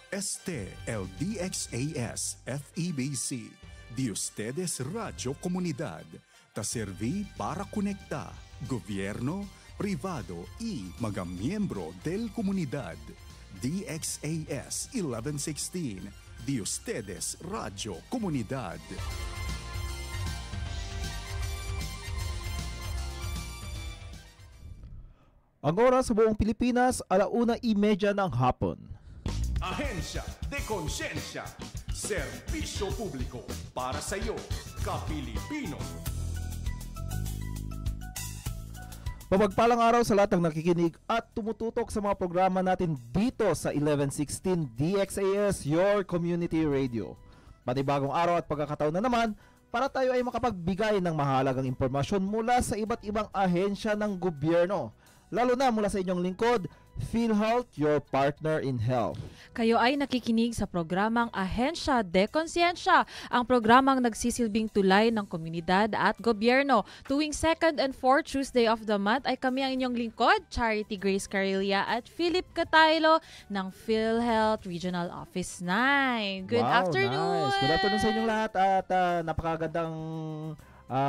Este el DXAS FEBC, de ustedes Radio Comunidad, ta serví para conectar gobierno, privado y mga miyembro del comunidad. DXAS 1116, de ustedes Radio Comunidad. Ang oras sa buong Pilipinas, 1:30 ng hapon. Ahensya de Konsensya, serbisyo publiko para sa iyo, ka-Pilipino. Mapagpalang araw sa lahat ng nakikinig at tumututok sa mga programa natin dito sa 1116 DXAS, your community radio. Panibagong araw at pagkakataon na naman para tayo ay makapagbigay ng mahalagang impormasyon mula sa iba't ibang ahensya ng gobyerno. Lalo na mula sa inyong lingkod, PhilHealth, your partner in health. Kayo ay nakikinig sa programang Ahensya de Konsensya, ang programang nagsisilbing tulay ng komunidad at gobyerno. Tuwing 2nd and 4th Tuesday of the month ay kami ang inyong lingkod, Charity Grace Carilla at Philip Cataylo ng PhilHealth Regional Office 9. Good afternoon! Nice. Good afternoon sa inyong lahat at napakagandang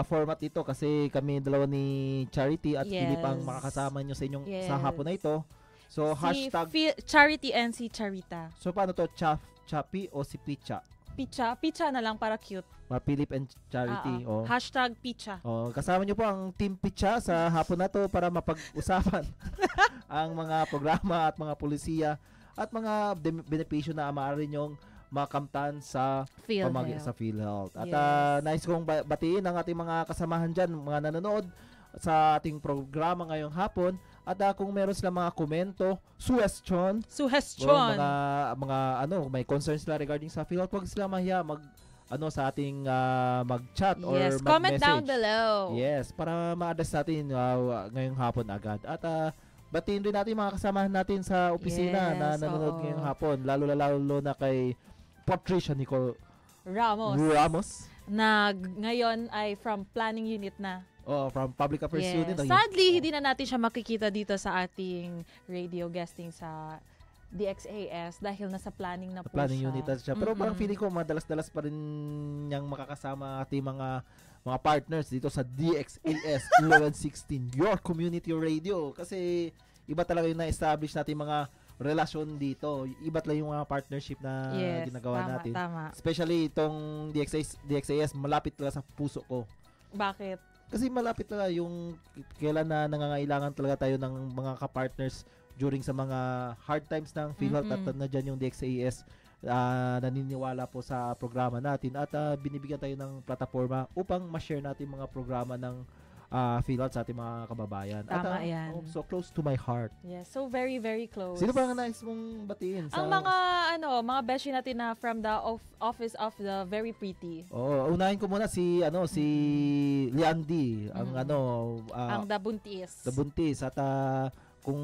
format ito kasi kami dalawa ni Charity at Philip ang makakasama nyo sa inyong sa hapon na ito. So, hashtag Charity and si Charita. So, paano to? Chappy o si Picha? Picha na lang para cute. Philip and Charity. Oh. Hashtag Picha. Oh, kasama nyo po ang Team Picha sa hapon na to para mapag-usapan ang mga programa at mga polisiya at mga benepisyo na maaari nyong makamtan sa PhilHealth. At nice kong batiin ang ating mga kasamahan dyan, mga nanonood sa ating programa ngayong hapon. At kung meron silang mga komento, suggestion, mga may concerns sila regarding sa PhilHealth, huwag sila mahiya sa ating mag-chat or mag-message. Comment down below. Yes, para ma-address natin ngayong hapon agad. At batiin rin natin mga kasamahan natin sa opisina na nanonood ngayong hapon, lalo na kay Patricia Nicole Ramos na ngayon ay from planning unit na. From Public Affairs Unit. Sadly, hindi na natin siya makikita dito sa ating radio guesting sa DXAS dahil nasa planning na po planning unit siya. Pero parang feeling ko madalas-dalas pa rin niyang makakasama ating mga partners dito sa DXAS 1116, your community radio. Kasi iba talaga yung na-establish natin mga relasyon dito. Iba talaga yung mga partnership na ginagawa natin. Tama. Especially itong DXAS, malapit talaga sa puso ko. Bakit? Kasi malapit talaga yung kailan na nangangailangan talaga tayo ng mga ka-partners during sa mga hard times ng PhilHealth at na dyan yung DXAS naniniwala po sa programa natin at binibigyan tayo ng plataforma upang ma-share natin mga programa ng PhilHealth sa ating mga kababayan. Tama yan. So close to my heart. Yes, so very, very close. Sino ba ang nais mong batiin? Ang mga beshi natin na from the office of the very pretty. Unahin ko muna si Liandi, ang The Buntis. The Buntis at kung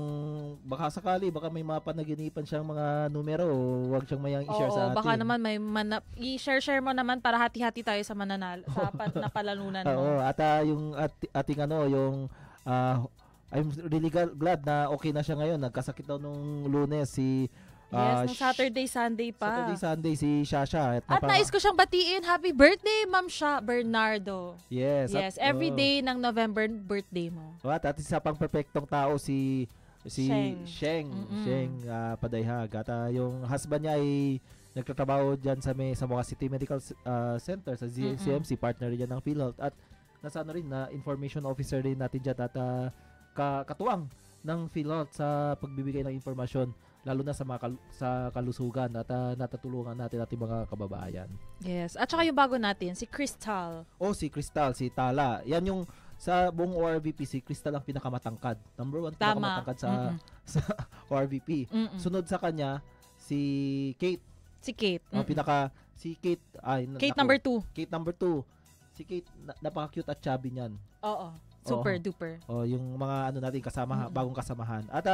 baka sakali, baka may mga panaginipan siyang mga numero, huwag siyang mayang i-share sa atin. Baka naman i-share mo naman para hati-hati tayo sa mananalo, sa napalanunan mo. At yung ating I'm really glad na okay na siya ngayon. Nagkasakit daw nung Lunes nung Saturday, Sunday pa. Sunday si Shasha. At nais ko siyang batiin. Happy birthday, Ma'am Bernardo. Yes. Every day ng November birthday mo. At isa pang perfectong tao si Sheng Padayhag. At yung husband niya ay nagtatrabaho dyan sa mga City Medical Center sa CMC, partner rin dyan ng PhilHealth. At na information officer rin natin dyan at katuwang ng PhilHealth sa pagbibigay ng informasyon lalo na sa kalusugan at natatulungan natin ating mga kababayan. Yes. At saka yung bago natin, si Crystal. Si Crystal, si Tala. Yan yung sa buong ORVP, si Crystal ang pinakamatangkad. Number 1 pinakamatangkad sa ORVP. Sunod sa kanya, si Kate. Si Kate. Kate number 2. Kate number 2. Si Kate, napaka-cute at chubby niyan. Oo. Super duper. Yung mga natin bagong kasamahan. At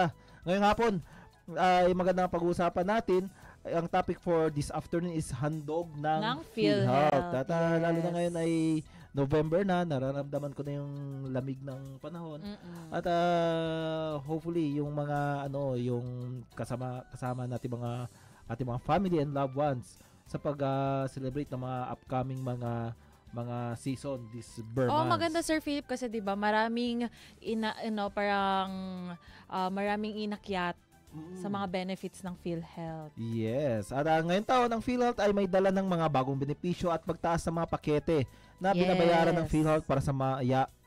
ngayong hapon, ay magandang pag-uusapan natin. Ang topic for this afternoon is handog ng PhilHealth. At lalo na ngayon ay November na, nararamdaman ko na yung lamig ng panahon. At hopefully yung mga yung kasama natin mga ating mga family and loved ones sa pag-celebrate ng mga upcoming mga season this Burr Oh, months. maganda Sir Philip kasi 'di ba maraming parang maraming inakyat sa mga benefits ng PhilHealth. Yes. At ngayong taon, ang PhilHealth ay may dala ng mga bagong benepisyo at pagtaas sa mga pakete na binabayaran ng PhilHealth para sa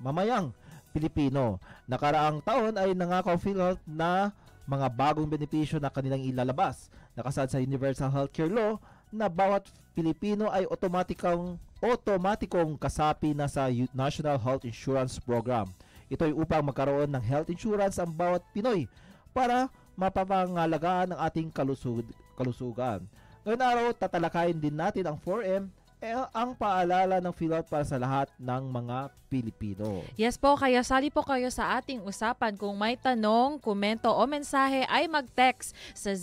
mamayang Pilipino. Nakaraang taon ay nangako ang PhilHealth na mga bagong benepisyo na kanilang ilalabas. Nakasaad sa Universal Healthcare Law na bawat Pilipino ay otomatikong kasapi na sa National Health Insurance Program. Ito ay upang magkaroon ng health insurance ang bawat Pinoy para mapapangalagaan ng ating kalusugan. Ngayong araw, tatalakayin din natin ang 4M, ang paalala ng PhilHealth para sa lahat ng mga Pilipino. Yes po, kaya sali po kayo sa ating usapan. Kung may tanong, komento o mensahe ay mag-text sa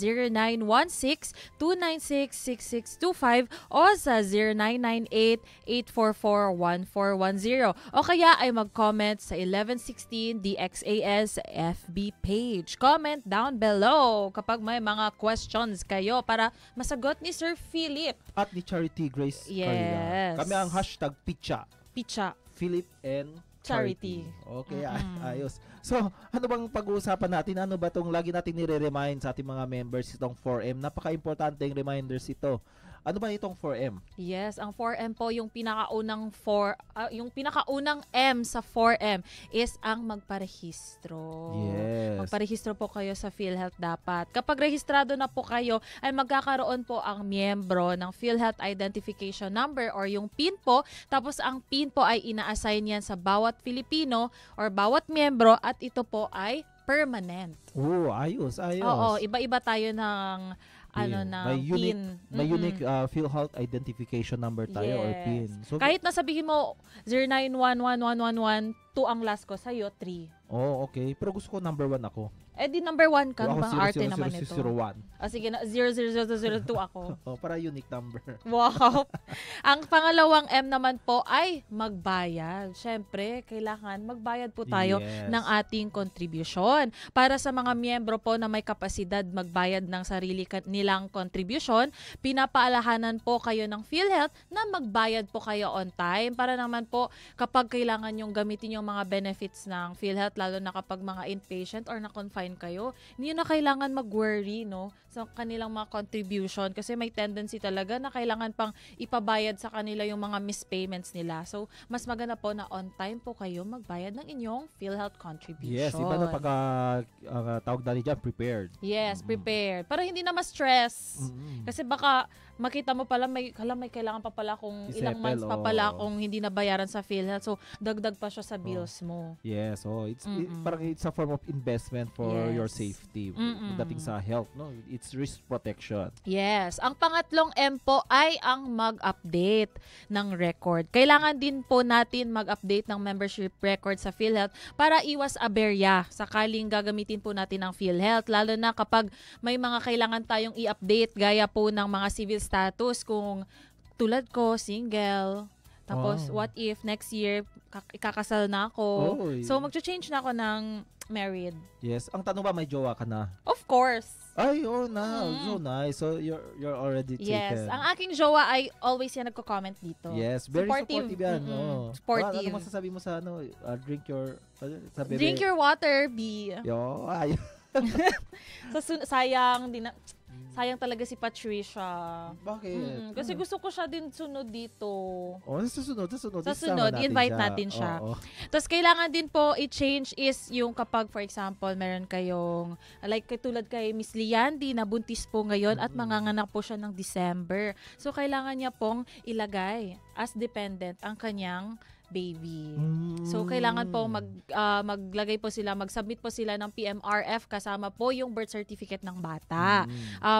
0916-296-6625 o sa 0998-844-1410 o kaya ay mag-comment sa 1116 DXAS FB page. Comment down below kapag may mga questions kayo para masagot ni Sir Philip. At ni Charity Grace Yes. Kami ang hashtag Picha. Picha. Philip and Charity. Okay, ayos. So, ano bang pag-uusapan natin? Ano ba itong lagi natin nire-remind sa ating mga members itong 4M? Napaka-importante yung reminders ito. Ano ba itong 4M? Yes, ang 4M po yung pinakaunang M sa 4M is ang magparehistro. Yes. Magparehistro po kayo sa PhilHealth dapat. Kapag rehistrado na po kayo, ay magkakaroon po ang miyembro ng PhilHealth Identification Number or yung PIN po. Tapos ang PIN po ay ina-assign yan sa bawat Filipino or bawat miyembro at ito po ay permanent. Oh, ayos. Oo, iba-iba tayo ng may PIN. unique PhilHealth identification number tayo or PIN. So, kahit nasabihin mo 09111112 ang last ko, sa'yo 3. Oh, okay. Pero gusto ko number 1 ako. Eh di number 1 ka, Ako bang arte naman ito? 00001. Sige na, 00002 ako. Oh, para unique number. Wow. Ang pangalawang M naman po ay magbayad. Siyempre, kailangan magbayad po tayo Yes. ng ating contribution. Para sa mga miyembro po na may kapasidad magbayad ng sarili nilang contribution, pinapaalahanan po kayo ng PhilHealth na magbayad po kayo on time para naman po kapag kailangan yung gamitin yung mga benefits ng PhilHealth, lalo na kapag mga inpatient or na-confine kayo, hindi na kailangan mag-worry sa kanilang mga contribution kasi may tendency talaga na kailangan pang ipabayad sa kanila yung mga mispayments nila. So, mas maganda po na on time po kayo magbayad ng inyong PhilHealth contribution. Yes, iba na pag tawag dali dyan, prepared. Yes, prepared. Para hindi na ma-stress. Kasi baka makita mo pala may kailangan pa pala kung ilang months pa pala kung hindi nabayaran sa PhilHealth. So, dagdag pa siya sa bills mo. Yes, parang it's a form of investment for your safety dating sa health, no? It's risk protection. Yes. Ang pangatlong M po ay ang mag-update ng record. Kailangan din po natin mag-update ng membership record sa PhilHealth para iwas aberya sakaling gagamitin po natin ang PhilHealth, lalo na kapag may mga kailangan tayong i-update gaya po ng mga civil status kung tulad ko, single. Tapos, what if next year ikakasal na ako? So, mag-change na ako ng married. Yes. Ang tanong ba, may jowa ka na? Of course. Ay, so nice. So, you're already taken. Yes. Ang aking jowa ay always yan nagko-comment dito. Yes, very supportive yan. Supportive. Ano masasabi mo sa drink your... sa bebe? Drink your water, B. Yo, ay. Sayang talaga si Patricia. Bakit? Kasi gusto ko siya din sunod dito. Sa sunod, invite natin siya. Tapos kailangan din po i-change is yung kapag, for example, meron kayong, like tulad kay Miss Liandi na buntis po ngayon at manganganak po siya ng December. So, kailangan niya pong ilagay as dependent ang kanyang baby. So, kailangan po maglagay po sila, mag-submit po sila ng PMRF kasama po yung birth certificate ng bata.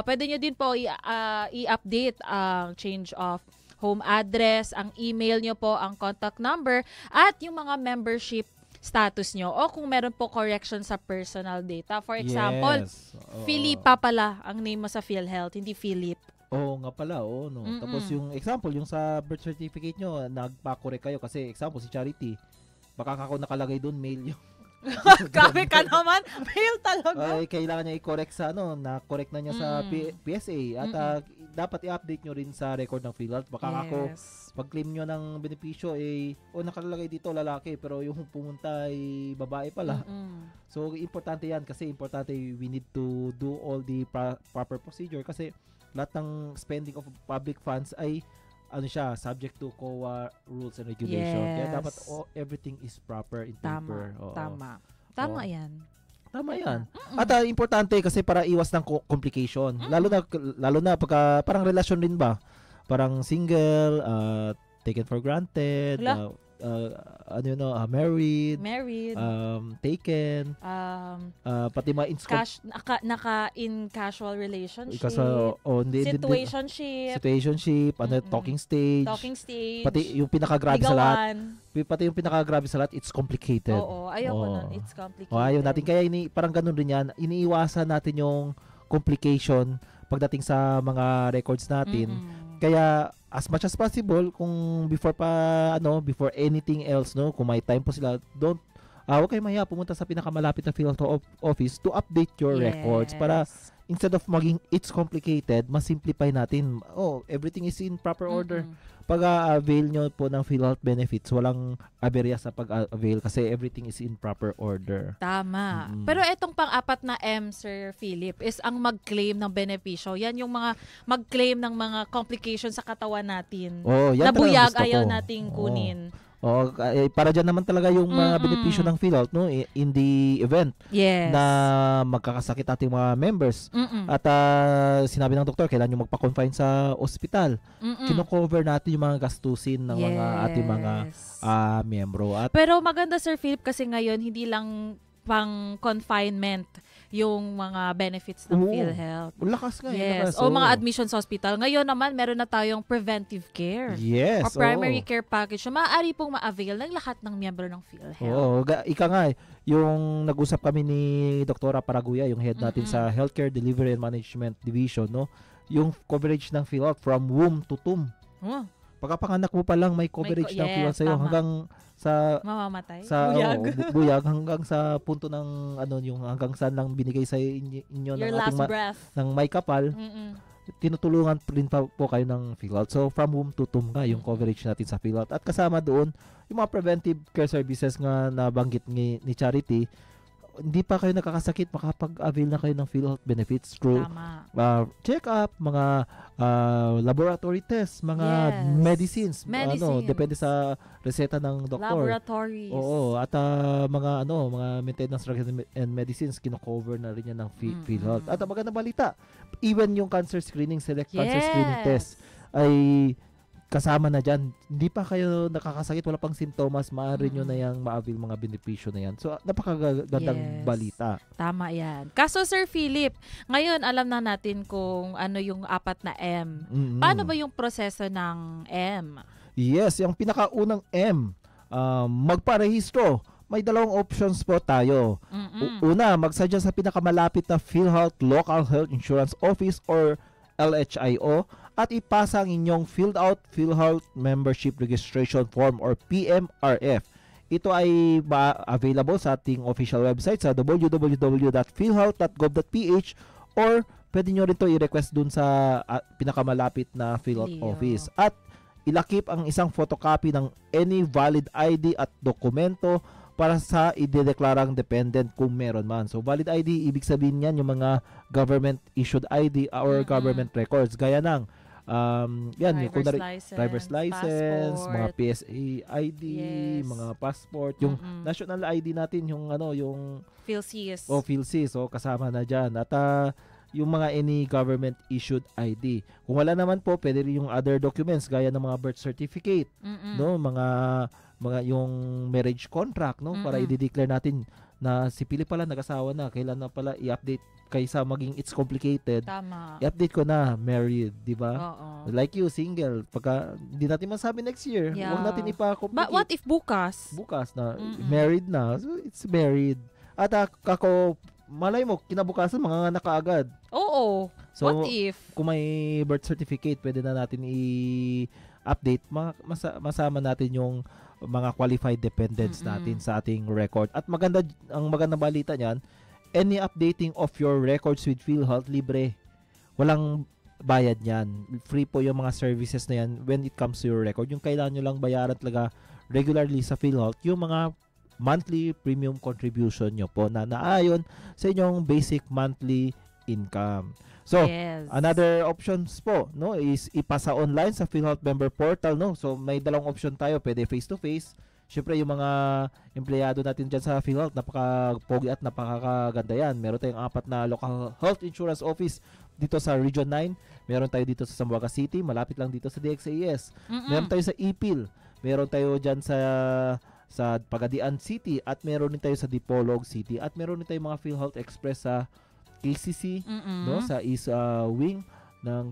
Pwede nyo din po i-update ang change of home address, ang email nyo po, ang contact number, at yung mga membership status nyo. O kung meron po correction sa personal data. For example, Philippa pala ang name mo sa PhilHealth, hindi Philip. Oo nga pala, no. Tapos yung example, yung sa birth certificate nyo, nagpa-correct kayo kasi example si Charity, baka ako nakalagay doon, male yung Grabe ka naman. Fail talaga. Ay, kailangan niya i-correct sa na-correct na niya sa PSA at dapat i-update nyo rin sa record ng PhilHealth. Baka ako, pag-claim nyo ng benepisyo, nakalagay dito lalaki, pero yung pumunta ay babae pala. So, importante yan kasi importante we need to do all the proper procedure kasi lahat ng spending of public funds ay subject to COA rules and regulation. Kaya dapat everything is proper in paper. Tama yan. Tama yan. At importante kasi para iwas ng complication. Lalo na pagka parang relasyon din ba? Parang single, taken for granted, married, taken, pati mga in casual relationship, situationship, talking stage, pati yung pinakagrabe sa lahat, it's complicated. Ayoko nun, it's complicated. Ayaw natin, kaya parang ganun rin yan, iniiwasan natin yung complication pagdating sa mga records natin. Kaya as much as possible, kung before anything else, kung may time po sila, huwag kayo mahiya, pumunta sa pinakamalapit na PhilHealth office to update your records para instead of maging it's complicated, mas simplify natin. Everything is in proper order. Pag-avail nyo po ng PhilHealth benefits, walang aberya sa pag-avail kasi everything is in proper order. Tama. Pero itong pang-apat na M, Sir Philip, is ang mag-claim ng benepisyo. Yan yung mga mag-claim ng mga complications sa katawan natin. Yan nabuyag, ayaw nating kunin. Para dyan naman talaga yung mga benepisyo ng PhilHealth in the event na magkakasakit ating mga members. At sinabi ng doktor, kailan nyo magpa-confine sa ospital. Kino-cover natin yung mga gastusin ng mga ating mga miyembro. Pero maganda, Sir Philip, kasi ngayon hindi lang pang confinement yung mga benefits ng PhilHealth. Lakas nga. Yes. O mga admission sa hospital. Ngayon naman, meron na tayong preventive care. Yes. O primary care package na maaari pong ma-avail ng lahat ng miyembro ng PhilHealth. Ika nga, yung nag-usap kami ni Dr. Paraguya, yung head natin sa Healthcare Delivery and Management Division, yung coverage ng PhilHealth from womb to tomb. Pagkapanganak mo pa lang may coverage ng PhilHealth sa'yo hanggang sa mamamatay. Buyag hanggang sa punto ng yung hanggang saan lang binigay sa inyo your ng last ating breath ng may kapal. Tinutulungan rin pa po kayo ng PhilHealth. So from womb to tomb yung coverage natin sa PhilHealth. At kasama doon yung mga preventive care services nga nabanggit ni Charity. Hindi pa kayo nakakasakit, makapag-avail na kayo ng PhilHealth benefits through check-up, mga laboratory tests, mga medicines. Depende sa reseta ng doktor. Laboratories. At mga maintenance drugs and medicines, kino-cover na rin yan ng PhilHealth. At ang magandang balita, even yung cancer screening, cancer screening test ay kasama na dyan. Hindi pa kayo nakakasakit, wala pang simptomas, maaari nyo na yung ma-avail mga benepisyo na yan. So, napakagandang balita. Tama yan. Kaso, Sir Philip, ngayon alam na natin kung ano yung apat na M. Paano ba yung proseso ng M? Yes, yung pinakaunang M, magparehistro. May dalawang options po tayo. Una, magsadya sa pinakamalapit na PhilHealth Local Health Insurance Office or LHIO at ipasa ang inyong filled out PhilHealth Membership Registration Form or PMRF. Ito ay available sa ating official website sa www.philhealth.gov.ph or pwede nyo rin ito i-request dun sa pinakamalapit na PhilHealth office. At ilakip ang isang photocopy ng any valid ID at dokumento para sa idedeklarang dependent kung meron man. So, valid ID, ibig sabihin yan yung mga government-issued ID or government records. Gaya ng driver's license, mga PSA ID, mga passport, yung national ID natin, yung PhilSys. PhilSys, kasama na dyan. At yung mga any government issued ID. Kung wala naman po, pwede rin yung other documents gaya ng mga birth certificate, mga yung marriage contract, para i-declare natin na si Philip pala nag-asawa na, kailan na pala i-update kaysa maging it's complicated. Tama. I-update ko na married, di ba? Like you, single. Pagka hindi natin masabi next year, huwag natin ipa-complicate. But what if bukas? Bukas na, married na. So, it's married. At ako, malay mo, kinabukasan, mga anak kaagad. Oo. So, what if? Kung may birth certificate, pwede na natin i-update. Masama natin yung mga qualified dependents natin sa ating record. At ang magandang balita niyan, any updating of your records with PhilHealth, libre. Walang bayad yan. Free po yung mga services na yan when it comes to your record. Yung kailangan nyo lang bayaran talaga regularly sa PhilHealth, yung mga monthly premium contribution nyo po na naayon sa inyong basic monthly income. So, another options po, no, is ipasa online sa PhilHealth member portal, no. So, may dalawang option tayo, pwede face to face. Syempre yung mga empleyado natin diyan sa PhilHealth, napaka-pogi at napakaganda yan. Meron tayong 4 na local health insurance office dito sa Region 9. Meron tayo dito sa Zamboanga City, malapit lang dito sa DXAS. Meron tayo sa Ipil. Meron tayo diyan sa Pagadian City at meron din tayo sa Dipolog City at meron din tayong mga PhilHealth Express sa KCC, no, sa East Wing ng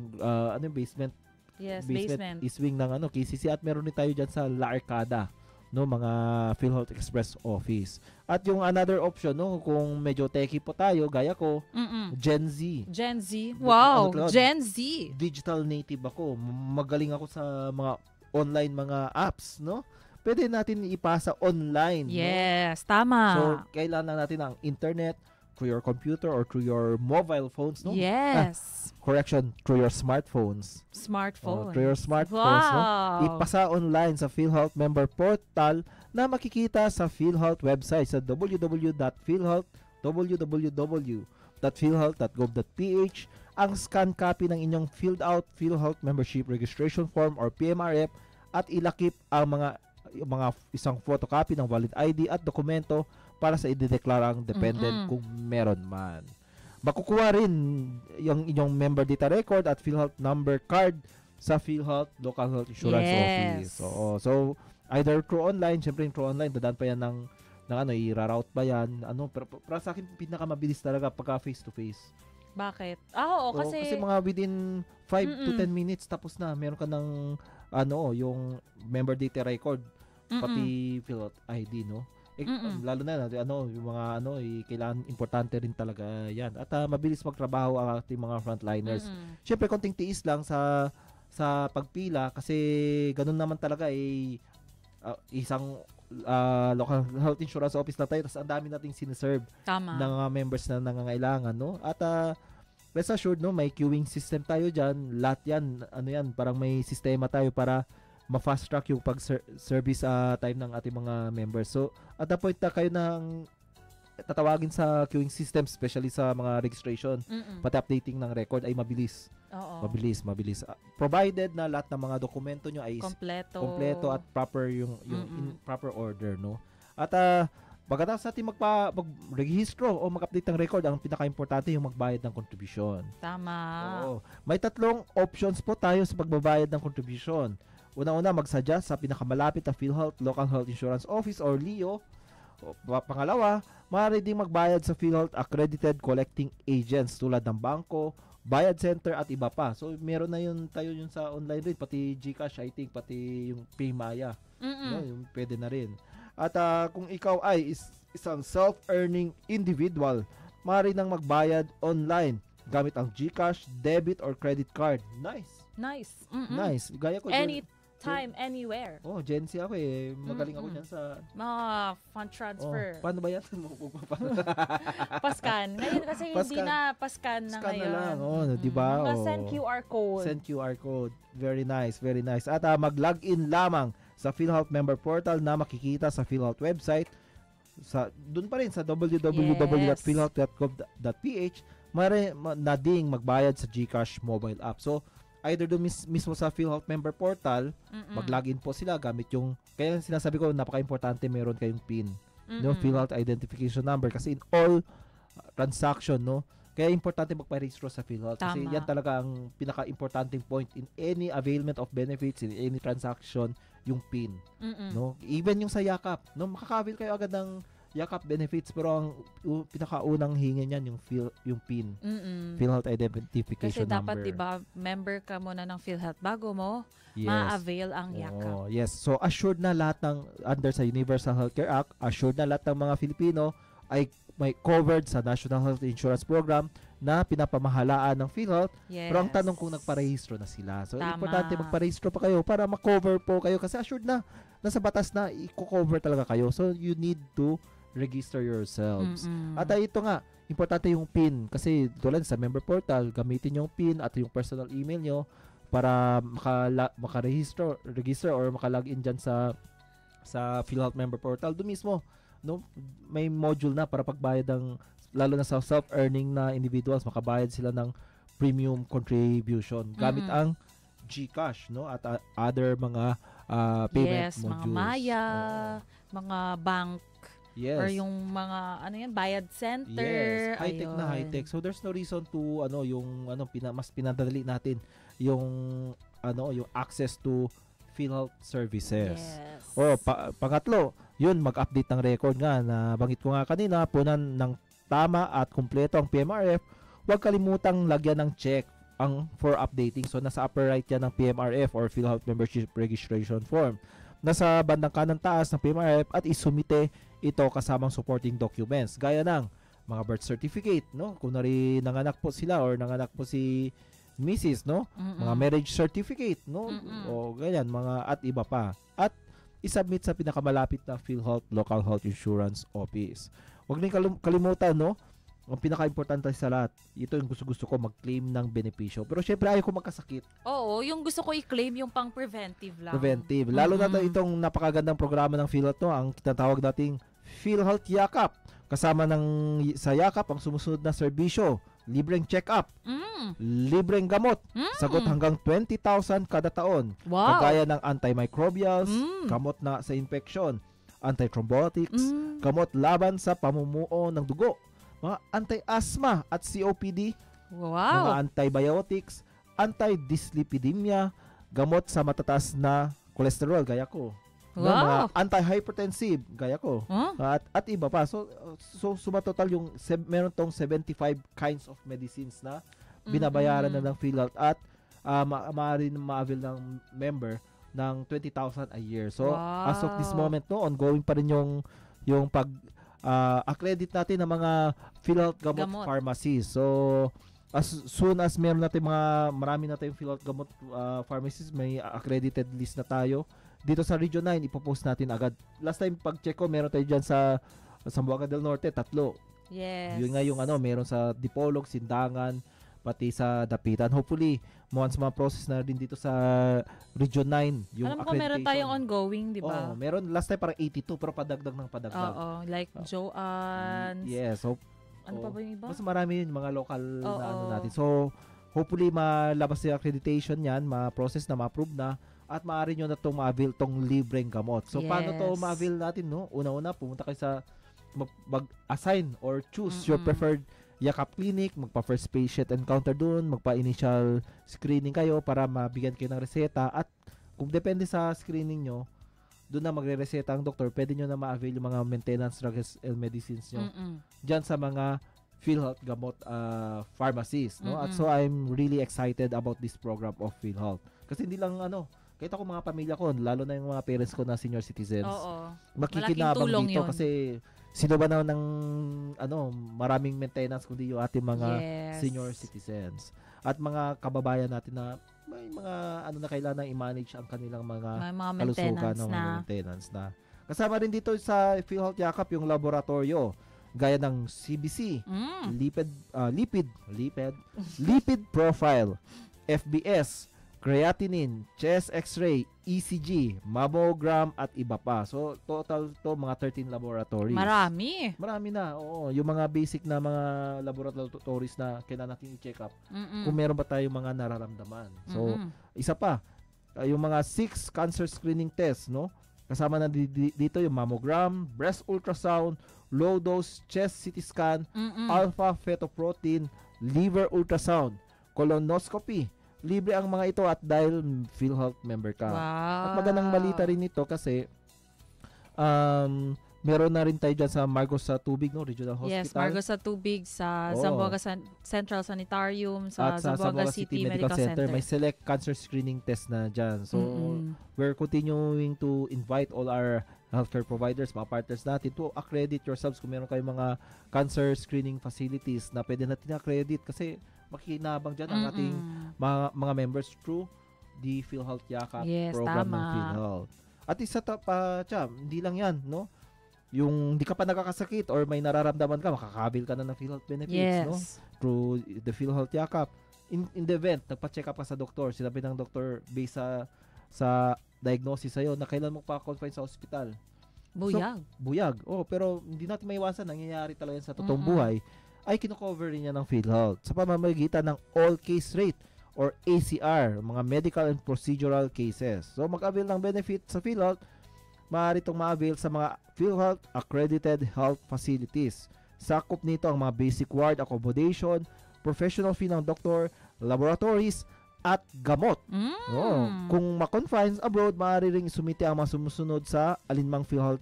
basement. Yes, basement. East Wing ng KCC at meron din tayo diyan sa La Arcada, no, mga PhilHealth Express office. At yung another option, no, kung medyo techie po tayo gaya ko, Gen Z. Wow, Gen Z. Digital native ako. Magaling ako sa mga online mga apps, no? Pwede natin ipasa online. Yes, no? tama. So, kailangan natin ang internet through your computer or through your mobile phones, no? Yes. Through your smartphones. Through your smartphones, no? Ipasa online sa PhilHealth member portal na makikita sa PhilHealth website sa www.philhealth.gov.ph. Ang scan copy ng inyong filled out PhilHealth membership registration form or PMRF at ilakip ang mga isang photocopy ng valid ID at dokumento para sa idedeklarang dependent kung meron man. Makukuha rin yung inyong member data record at PhilHealth number card sa PhilHealth Local Health Insurance Office. So either through online, syempre through online, dadaan pa yan ng i-route ba yan? Pero sa akin, pinakamabilis talaga pagka face-to-face. Bakit? Oo, kasi mga within 5 to 10 minutes tapos na. Meron ka ng yung member data record, pati PhilHealth ID, no? Lalo na yung mga kailangan importante rin talaga yan. At mabilis magtrabaho ang ating mga frontliners. Syempre konting tiis lang sa pagpila kasi ganun naman talaga isang local health insurance office na tayo tapos ang dami nating siniserve ng members na nangangailangan, no? At rest assured, no, may queuing system tayo diyan. Lahat yan, parang may sistema tayo para ma-fast track yung pag-service time ng ating mga members. So, at the point na kayo nang tatawagin sa queuing system, especially sa mga registration, pati updating ng record ay mabilis. Oo. Mabilis. Provided na lahat ng mga dokumento nyo ay kompleto at proper yung in proper order, no? At pagkatapos natin mag-rehistro o mag-update ng record, ang pinaka-importante yung magbayad ng contribution. Tama. Oo. May 3 options po tayo sa pagbabayad ng contribution. Una-una, mag-suggest sa pinakamalapit na PhilHealth Local Health Insurance Office or LEO. Pangalawa, maaari ding magbayad sa PhilHealth accredited collecting agents tulad ng bangko, bayad center at iba pa. So meron na tayo sa online rin, pati GCash, I think, pati yung Paymaya. No, yung pwede na rin. At kung ikaw ay isang self-earning individual, maaari nang magbayad online gamit ang GCash, debit or credit card. Nice. Gaya ko Anytime, anywhere. Gen Z ako magaling ako dyan sa mga fund transfer. Paano ba yan? Pascan. Ngayon kasi hindi na pascan na Scan ngayon. na lang. Diba? Send QR code. Send QR code. Very nice. At mag-login lamang sa PhilHealth member portal na makikita sa PhilHealth website. Doon pa rin sa www.philhealth.gov.ph na ding magbayad sa GCash mobile app. So, either doon mismo sa PhilHealth member portal, mag-login po sila gamit yung, kaya sinasabi ko, napaka-importante meron kayong PIN, no, PhilHealth identification number, kasi in all transaction, no, kaya importante magpa-registro sa PhilHealth. Kasi yan talaga ang pinaka-importanting point in any availment of benefits, in any transaction, yung PIN. No, even yung sa Yakap, no, makaka-avail kayo agad ng Yakap benefits, pero ang pinakaunang hingi niyan yung PIN. PhilHealth identification number. Kasi dapat, diba, member ka muna ng PhilHealth bago mo ma-avail ang Yakap. Yes. So, assured na lahat under sa Universal Healthcare Act, assured na lahat ng mga Filipino ay may covered sa National Health Insurance Program na pinapamahalaan ng PhilHealth. Yes. Pero ang tanong kung nagparehistro na sila. So, Tama. importante magparehistro pa kayo para ma-cover po kayo kasi assured na nasa batas na i-cover talaga kayo. So, you need to register yourselves. Mm-mm. At ito nga, importante yung PIN kasi tulad sa member portal, gamitin yung PIN at yung personal email nyo para register or makalogin dyan sa PhilHealth member portal. Doon mismo, no, may module na para pagbayad ng lalo na sa self-earning na individuals, makabayad sila ng premium contribution gamit ang GCash, no, at other mga payment modules. Mga Maya, mga bank, Yes. or yung mga bayad center. Yes, high-tech na Ayun. high-tech. So there's no reason to mas pinadali natin yung yung access to PhilHealth services. Yes. Pangatlo, yun mag-update ng record nga na banggit ko nga kanina, punan ng tama at kumpleto ang PMRF. Huwag kalimutang lagyan ng check for updating. So nasa upper right yan ng PMRF or PhilHealth Membership Registration Form. Nasa bandang kanan taas ng PMRF at isumite ito kasamang supporting documents gaya ng mga birth certificate, no? Kung nanganak po sila or nanganak po si Mrs., no? Mga marriage certificate, no? O ganyan, mga at iba pa. At isubmit sa pinakamalapit na PhilHealth Local Health Insurance Office. Huwag rin kalimutan, no? Ang pinaka-importante sa lahat, ito yung gusto ko mag-claim ng benepisyo. Pero syempre ayaw ko magkasakit. Oo, yung gusto ko i-claim yung pang-preventive lang. Preventive. Lalo na itong napakagandang programa ng PhilHealth, no? Ang tinatawag nating PhilHealth Yakap. Kasama sa Yakap ang sumusunod na serbisyo. Libreng check-up. Libreng gamot. Sagot hanggang 20,000 kada taon. Wow. Kagaya ng antimicrobials, gamot na sa infection, antithrombotics, gamot laban sa pamumuo ng dugo, mga anti-asthma at COPD, mga Wow. antibiotics, anti-dyslipidemia, gamot sa matataas na cholesterol, gaya ko. No, mga Wow. anti-hypertensive, gaya ko. Huh? At iba pa. So suma total yung meron tong 75 kinds of medicines na binabayaran na ng PhilHealth at maaari na ma-avail ng member ng 20,000 a year. So as of this Wow. moment, no, ongoing pa rin yung pag accredit natin ng mga PhilHealth gamot pharmacies. So as soon as marami natin PhilHealth gamot pharmacies, may accredited list na tayo. Dito sa Region 9, ipopost natin agad. Last time pag-check ko, meron tayo dyan sa Zamboanga del Norte, 3. Yes. Yun nga yung meron sa Dipolog, Sindangan, pati sa Dapitan. Hopefully, once ma-process na rin dito sa Region 9 yung Alam ko meron tayong ongoing, di ba? Meron. Last time parang 82, pero padagdag ng padagdag. Oo, like Joanne's. Yes. So, Ano pa ba yung iba? mas marami yun, mga local na natin. So, hopefully, malabas yung accreditation yan, ma-process na, ma-approve na, at maaari nyo na itong ma-avail tong libreng gamot. So, paano to ma-avail natin, no? Una-una, pumunta kayo sa mag-assign or choose your preferred Yakap Clinic, magpa-first patient encounter dun, magpa-initial screening kayo para mabigyan kayo ng reseta at kung depende sa screening nyo, doon na magre-reseta ang doktor, pwede nyo na ma-avail yung mga maintenance drugs and medicines nyo dyan sa mga PhilHealth gamot pharmacies, no? At so I'm really excited about this program of PhilHealth. Kasi hindi lang kahit ako mga pamilya ko, lalo na yung mga parents ko na senior citizens. Oo. Makikinabang Malaking tulong dito yun. kasi sino ba na ng maraming maintenance kundi yung ating mga senior citizens at mga kababayan natin na may mga na kailangan i-manage ang kanilang mga kalusugan ng mga maintenance na. Kasama rin dito sa PhilHealth Yakap yung laboratorio gaya ng CBC, lipid profile, FBS, creatinine, chest x-ray, ECG, mammogram at iba pa. So total to mga 13 laboratories. Marami na. Oo, yung mga basic na mga laboratories na kailangan natin i-check up. Kung meron ba tayong mga nararamdaman. So isa pa, yung mga 6 cancer screening tests, no? Kasama na dito yung mammogram, breast ultrasound, low dose chest CT scan, alpha fetoprotein, liver ultrasound, colonoscopy. Libre ang mga ito at dahil PhilHealth member ka. Wow. At magandang balita rin ito kasi meron na rin tayo dyan sa Margos sa Tubig, no? Regional Hospital. Yes, Margos sa Tubig, sa Zamboanga Central Sanitarium, sa at sa Zamboanga City Medical Center. May select cancer screening test na dyan. So, we're continuing to invite all our healthcare providers, mga partners natin to accredit yourselves kung meron kayong mga cancer screening facilities na pwede natin accredit kasi makikinabang dyan ang ating mga members through the PhilHealth Yakap program ng PhilHealth. At isa pa, hindi lang yan, no? Yung hindi ka pa nakakasakit or may nararamdaman ka, makakabil ka na ng PhilHealth benefits, no? Through the PhilHealth Yakap. In the event, nagpa-check up ka sa doktor, sinabi ng doktor based sa diagnosis sa'yo na kailan mo pa confine sa ospital. Buyag. Buyag. Pero hindi natin maiwasan, nangyayari talaga yan sa totoong buhay, ay kino-cover rin niya ng PhilHealth sa pamamagitan ng all case rate or ACR, mga medical and procedural cases. So mag-avail ng benefit sa PhilHealth, maaari itong ma-avail sa mga PhilHealth accredited health facilities. Sakop nito ang mga basic ward accommodation, professional fee ng doktor, laboratories, at gamot. Kung ma-confines abroad, maaari ring sumite ang mga sumusunod sa alinmang PhilHealth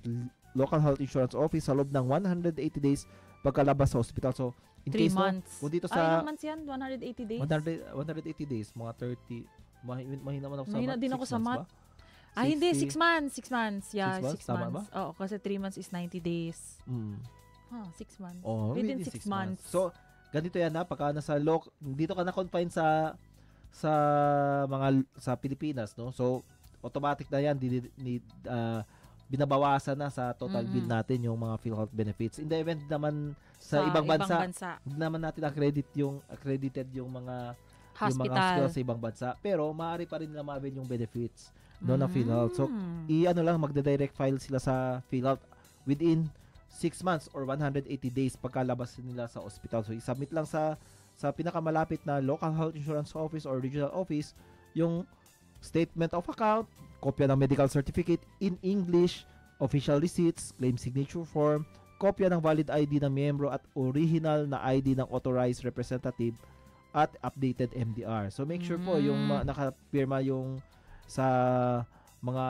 local health insurance office sa loob ng 180 days pagkalabas sa hospital. So, in 3 case months. Kung dito sa... ilang months yan? 180 days? 180 days, mga 30... Mahina man ako sa math. Mahina din ako sa math. Hindi, 6 months. 6 months. Yeah, 6 months. Tama ba? Oo, kasi 3 months is 90 days. 6 months. Within 6 months. So, ganito yan na, pagka nasa dito ka na-confine sa Pilipinas, no? So, automatic na yan, binabawasan na sa total bill natin yung mga PhilHealth benefits. In the event naman sa ibang bansa, hindi naman natin accredited yung mga hospital sa ibang bansa, pero maaari pa rin nila ma-avail yung benefits ng PhilHealth. So, magde-direct file sila sa PhilHealth within 6 months or 180 days pagkalabas nila sa hospital. So, isubmit lang sa pinakamalapit na local health insurance office or regional office yung statement of account, kopya ng medical certificate in English, official receipts, claim signature form, kopya ng valid ID ng miyembro at original na ID ng authorized representative at updated MDR. So make sure po yung nakapirma yung sa mga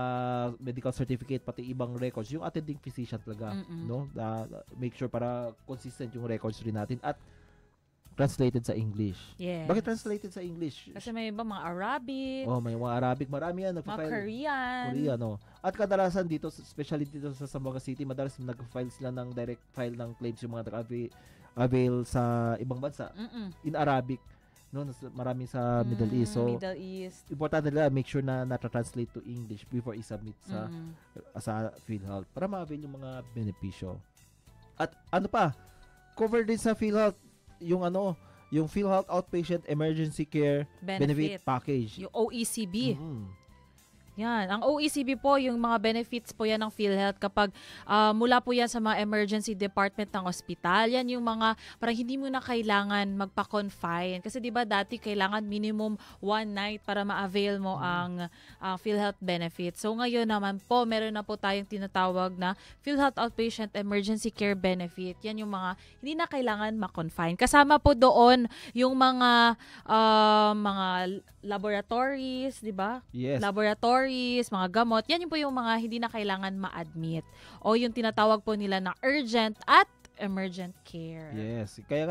medical certificate pati ibang records, yung attending physician talaga, no? Make sure para consistent yung records rin natin at translated sa English. Yes. Bakit translated sa English? Kasi may iba mga Arabic. May mga Arabic. Marami yan. Mga Korean. No? At kadalasan dito, especially dito sa Zamboanga City, madalas nag-file sila ng direct file ng claims yung mga nag-avail sa ibang bansa. In Arabic. No? Marami sa Middle East. So, Middle East. Importante nila, make sure na nata-translate to English before i-submit sa PhilHealth para ma-avail yung mga benepisyo. At ano pa, cover din sa PhilHealth yung PhilHealth Outpatient Emergency Care Benefit Package. Yung OECB. Yan. Ang OECB po, yung mga benefits po yan ng PhilHealth kapag mula po yan sa mga emergency department ng ospital. Yan yung mga parang hindi mo na kailangan magpa-confine. Kasi di ba dati kailangan minimum 1 night para ma-avail mo ang PhilHealth benefits. So ngayon naman po, meron na po tayong tinatawag na PhilHealth Outpatient Emergency Care Benefit. Yan yung mga hindi na kailangan ma-confine. Kasama po doon yung mga laboratories, di ba? Yes. Laboratories, mga gamot, yan yung po yung mga hindi na kailangan ma-admit o yung tinatawag po nila na urgent at emergent care. Yes. Kaya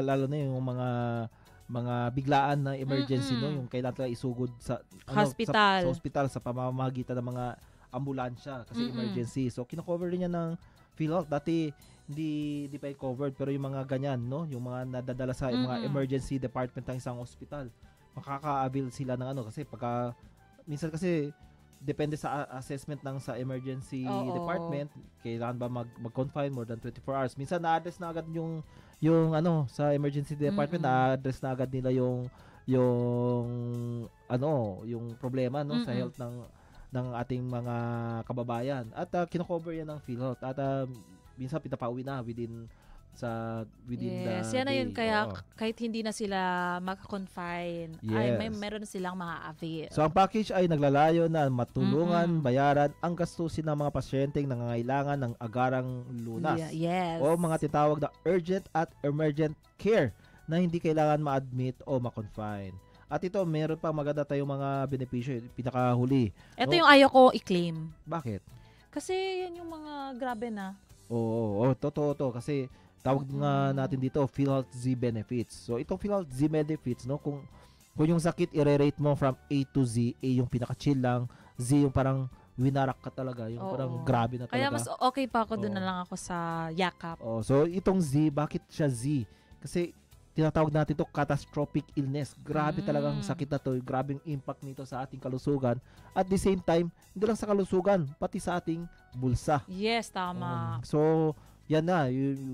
lalo na yung mga biglaan na emergency, no, yung kailangan talaga isugod sa hospital. Sa hospital sa pamamagitan ng mga ambulansya kasi emergency. So kino-cover rin yan ng PhilHealth. Dati hindi pa covered, pero yung mga ganyan, no, yung mga nadadala sa mga emergency department ng isang hospital, makaka-avail sila ng kasi pagka minsan kasi depende sa assessment ng sa emergency department, kailangan ba mag-confine more than 24 hours. Minsan na-address na agad yung sa emergency department, na-address na agad nila yung problema, no, sa health ng ating mga kababayan. At kino-cover yan ng PhilHealth. At minsan pinapauwi na within yes, the yan na yun. day. Kaya kahit hindi na sila maka-confine, ay meron silang ma-avail. So ang package ay naglalayo na matulungan, bayaran ang gastusin ng mga pasyenteng nangangailangan ng agarang lunas. Yes. O mga tinatawag na urgent at emergent care na hindi kailangan ma-admit o ma-confine. At ito, meron pa maganda tayong mga benepisyo. Pinakahuli. Ito yung ayaw ko i-claim. Bakit? Kasi yan yung mga grabe na. Oo, totoo to. Kasi tawag nga natin dito PhilHealth Z benefits. So itong PhilHealth Z benefits, no, kung yung sakit i-rate mo from A to Z, A yung pinaka-chill lang, Z yung parang winarak ka talaga. Yung parang grabe na talaga. Kaya mas okay pa ako doon na lang ako sa yakap. So itong Z, bakit siya Z? Kasi tinatawag natin ito catastrophic illness. Grabe talagang sakit na to. Grabe yung impact nito sa ating kalusugan. At the same time, hindi lang sa kalusugan, pati sa ating bulsa. Yes, tama. So, yan na.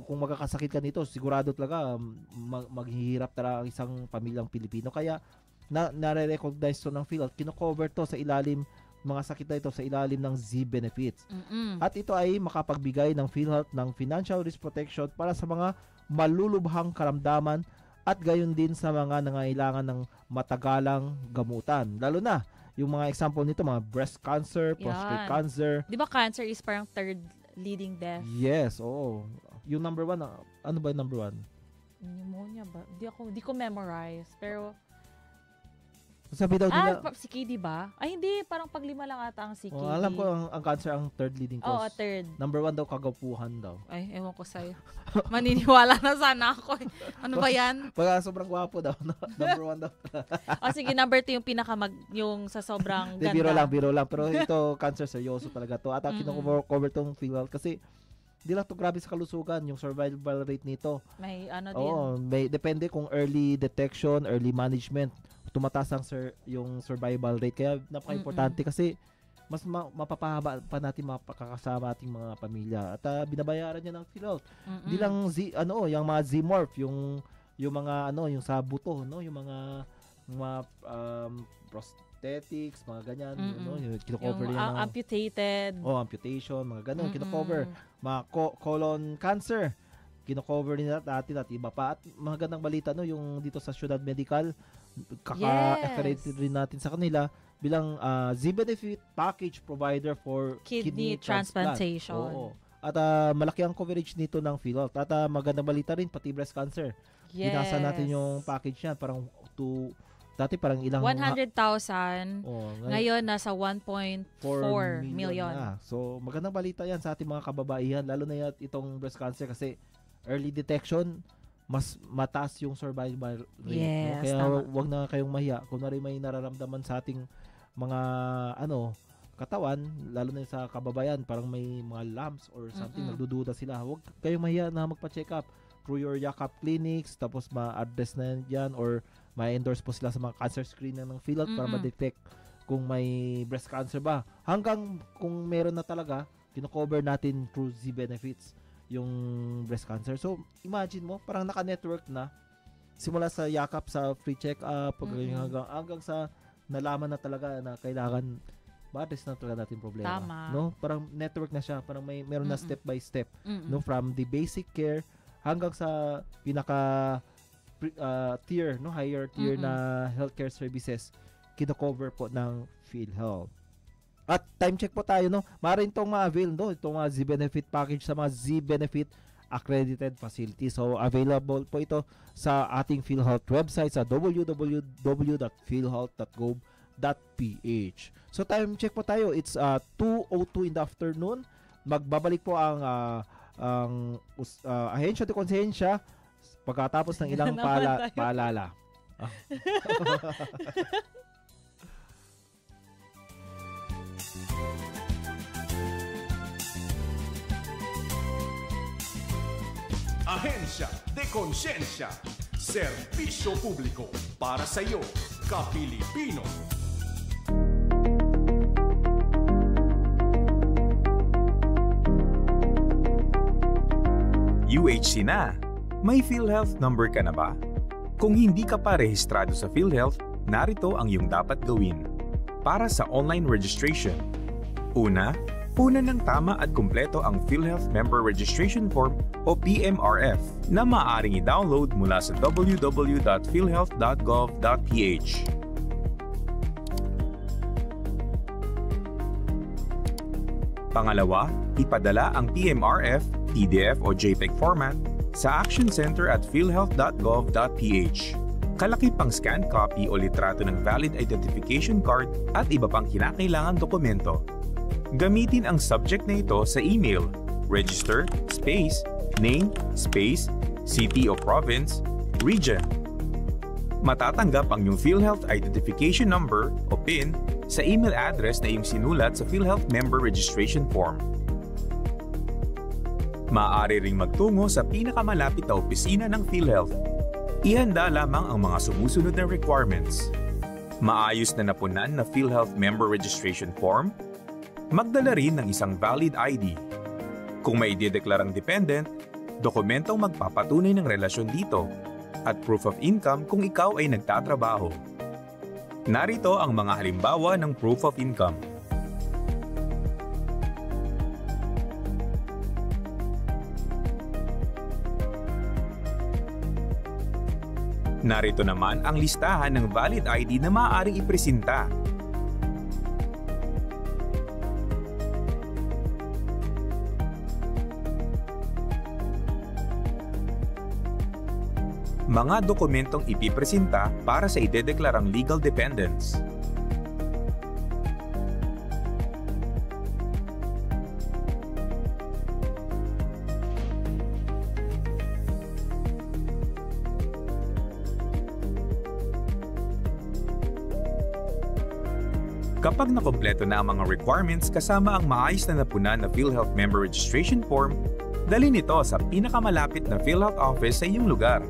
Kung magkakasakit ka nito, sigurado talaga maghihirap talaga ang isang pamilyang Pilipino. Kaya, nare-recognize to ng PhilHealth. Kino-cover to sa ilalim, mga sakit na ito sa ilalim ng Z benefits. At ito ay makapagbigay ng PhilHealth ng financial risk protection para sa mga malulubhang karamdaman at gayon din sa mga nangailangan ng matagalang gamutan. Lalo na, yung mga example nito, mga breast cancer, prostate cancer. Di ba cancer is parang third leading death? Yes, oo. Yung number 1, ano ba yung number 1? Pneumonia ba? Di ko memorize. Pero sabi daw nila, CKD ba? Ay, hindi. Parang paglima lang ata ang CKD. Alam ko ang cancer ang third leading cause. Oo, third. Number 1 daw, kagapuhan daw. Ay, ewan ko sa'yo. Maniniwala na sana ako. Ano ba yan? Pag sobrang gwapo daw. Number 1 daw. Sige, number 2 yung yung sa sobrang ganda. Biro lang. Pero ito, cancer, seryoso talaga to. At ang kino-cover tong PhilHealth kasi hindi lang to grabe sa kalusugan, yung survival rate nito. May din. Depende kung early detection, early management, tumataas ang yung survival rate. Kaya napaka-importante kasi mas mapapahaba pa natin mapakakasama ating mga pamilya. At binabayaran niya ng PhilHealth. Hindi lang yung mga Z-Morph, yung mga yung sa buto, no, yung mga prosthetics, mga ganyan, yung kino-cover yung yan. Amputated. Amputation, mga ganun, kino-cover. Mga colon cancer, kino-cover nila natin at iba pa. At magandang balita, no, yung dito sa Ciudad Medical, kaka-accredited rin natin sa kanila bilang Z-Benefit Package Provider for Kidney Transplantation. Oo. At malaki ang coverage nito ng PhilHealth. At magandang balita rin, pati breast cancer. Yes. Binasa natin yung package niya, parang dati parang ilang 100,000. Ngayon nasa 1.4 million. So magandang balita 'yan sa ating mga kababaihan, lalo na itong breast cancer kasi early detection mas mataas yung survival rate. Yes, Kaya wag na kayong mahiya kung may nararamdaman sa ating mga katawan, lalo na sa kababayan, parang may mga lumps or something, nagdududa sila. Wag kayong mahiya na magpa-check up through your yakap clinics, tapos ma-address na yan or ma-endorse po sila sa mga cancer screening ng PhilHealth para ma-detect kung may breast cancer ba. Hanggang kung meron na talaga, kino-cover natin through Z benefits yung breast cancer. So, imagine mo, parang naka-network na simula sa yakap, sa free check-up, hanggang sa nalaman na talaga na kailangan ma-address na talaga natin problema. Tama. No? Parang network na siya, parang meron na step by step, no, from the basic care hanggang sa pinaka tier, no, higher tier na healthcare services kino-cover po ng PhilHealth. At time check po tayo, no. Maaari itong ma-avail, no, itong mga Z-Benefit package sa mga Z-Benefit accredited facility. So available po ito sa ating PhilHealth website sa www.philhealth.gov.ph. So time check po tayo. It's 2:02 in the afternoon. Magbabalik po ang ahensya de konsensya pagkatapos ng ilang paalala. Ahensya de Konsensya, serbisyo publiko para sa iyo, ka-Pilipino. UHC na! May PhilHealth number ka na ba? Kung hindi ka pa rehistrado sa PhilHealth, narito ang iyong dapat gawin. Para sa online registration, una ng tama at kumpleto ang PhilHealth Member Registration Form o PMRF na maaaring i-download mula sa www.philhealth.gov.ph. Pangalawa, ipadala ang PMRF, PDF o JPEG format sa Action Center at philhealth.gov.ph. Kalaki pang scan copy o litrato ng valid identification card at iba pang kinakailangan dokumento. Gamitin ang subject na ito sa email, register, space, name, space, city o province, region. Matatanggap ang iyong PhilHealth Identification Number o PIN sa email address na iyong sinulat sa PhilHealth Member Registration Form. Maaari ring magtungo sa pinakamalapit na opisina ng PhilHealth. Ihanda lamang ang mga sumusunod na requirements. Maayos na napunan na PhilHealth Member Registration Form, magdala rin ng isang valid ID. Kung may idedeklarang dependent, dokumentong magpapatunay ng relasyon dito, at proof of income kung ikaw ay nagtatrabaho. Narito ang mga halimbawa ng proof of income. Narito naman ang listahan ng valid ID na maaaring ipresenta. Mga dokumentong ipipresenta para sa idedeklarang legal dependents. Kapag nakompleto na ang mga requirements kasama ang maayos na napunan na PhilHealth Member Registration Form, dalhin ito sa pinakamalapit na PhilHealth office sa iyong lugar.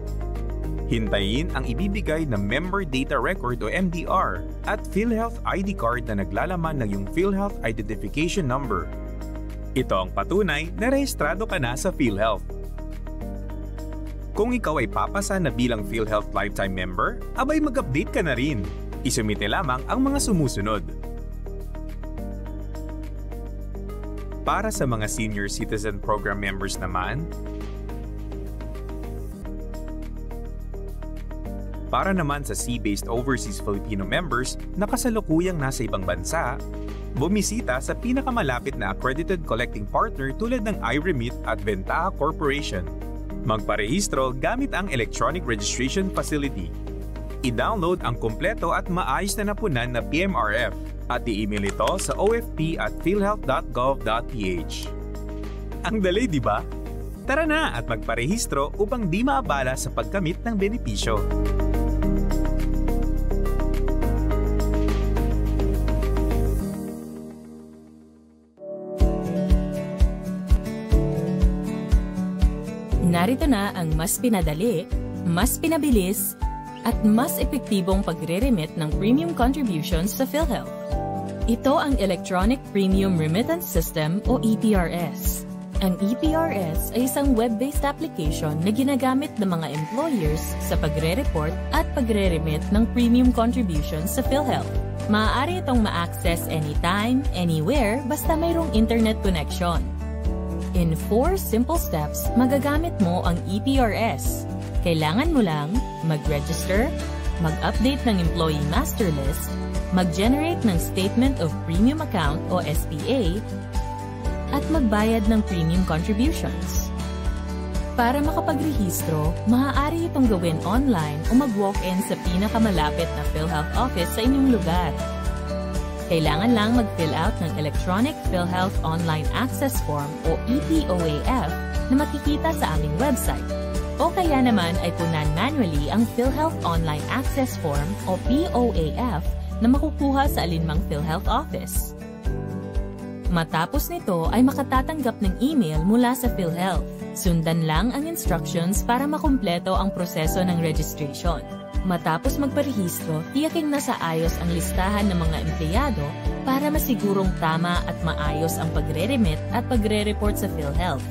Hintayin ang ibibigay na Member Data Record o MDR at PhilHealth ID card na naglalaman ng iyong PhilHealth Identification Number. Ito ang patunay na rehistrado ka na sa PhilHealth. Kung ikaw ay papasa na bilang PhilHealth Lifetime Member, abay mag-update ka na rin. Isumite lamang ang mga sumusunod. Para sa mga Senior Citizen Program members naman, para naman sa Sea-based Overseas Filipino members na kasalukuyang nasa ibang bansa, bumisita sa pinakamalapit na accredited collecting partner tulad ng iRemit at Ventaja Corporation. Magparehistro gamit ang Electronic Registration Facility. I-download ang kumpleto at maayos na napunan na PMRF at i-email ito sa ofp@philhealth.gov.ph. Ang dali, di ba? Tara na at magparehistro upang di maabala sa pagkamit ng benepisyo. Narito na ang mas pinadali, mas pinabilis, at mas epektibong pagre-remit ng premium contributions sa PhilHealth. Ito ang Electronic Premium Remittance System o EPRS. Ang EPRS ay isang web-based application na ginagamit ng mga employers sa pagre-report at pagre-remit ng premium contributions sa PhilHealth. Maaari itong ma-access anytime, anywhere, basta mayroong internet connection. In 4 simple steps, magagamit mo ang EPRS. Kailangan mo lang mag-register, mag-update ng Employee Master List, mag-generate ng Statement of Premium Account o SPA, at magbayad ng premium contributions. Para makapagrehistro, maaari itong gawin online o mag-walk-in sa pinakamalapit na PhilHealth office sa inyong lugar. Kailangan lang mag-fill out ng Electronic PhilHealth Online Access Form o EPOAF na makikita sa aming website. O kaya naman ay punan manually ang PhilHealth Online Access Form o POAF na makukuha sa alinmang PhilHealth office. Matapos nito ay makatatanggap ng email mula sa PhilHealth. Sundan lang ang instructions para makumpleto ang proseso ng registration. Matapos magparehistro, tiyaking nasa ayos ang listahan ng mga empleyado para masigurong tama at maayos ang pagre-remit at pagre-report sa PhilHealth.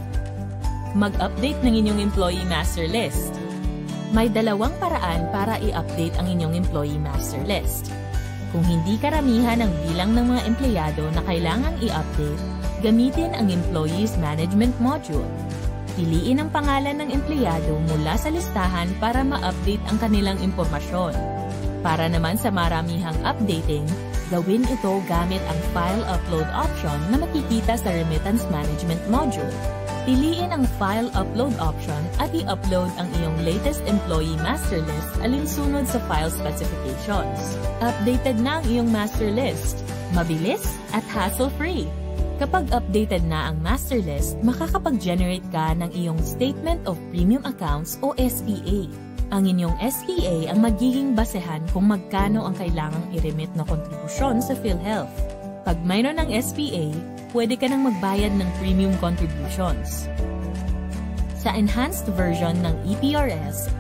Mag-update ng inyong Employee Master List. May 2 paraan para i-update ang inyong Employee Master List. Kung hindi karamihan ang bilang ng mga empleyado na kailangang i-update, gamitin ang Employees Management Module. Piliin ang pangalan ng empleyado mula sa listahan para ma-update ang kanilang impormasyon. Para naman sa maramihang updating, gawin ito gamit ang File Upload option na makikita sa Remittance Management Module. Piliin ang File Upload option at i-upload ang iyong latest Employee Master List alinsunod sa file specifications. Updated na ang iyong Master List. Mabilis at hassle-free. Kapag updated na ang master list, makakapag-generate ka ng iyong Statement of Premium Accounts o SPA. Ang inyong SPA ang magiging basehan kung magkano ang kailangang i-remit na kontribusyon sa PhilHealth. Pag mayroon ng SPA, pwede ka nang magbayad ng premium contributions. Sa enhanced version ng EPRS,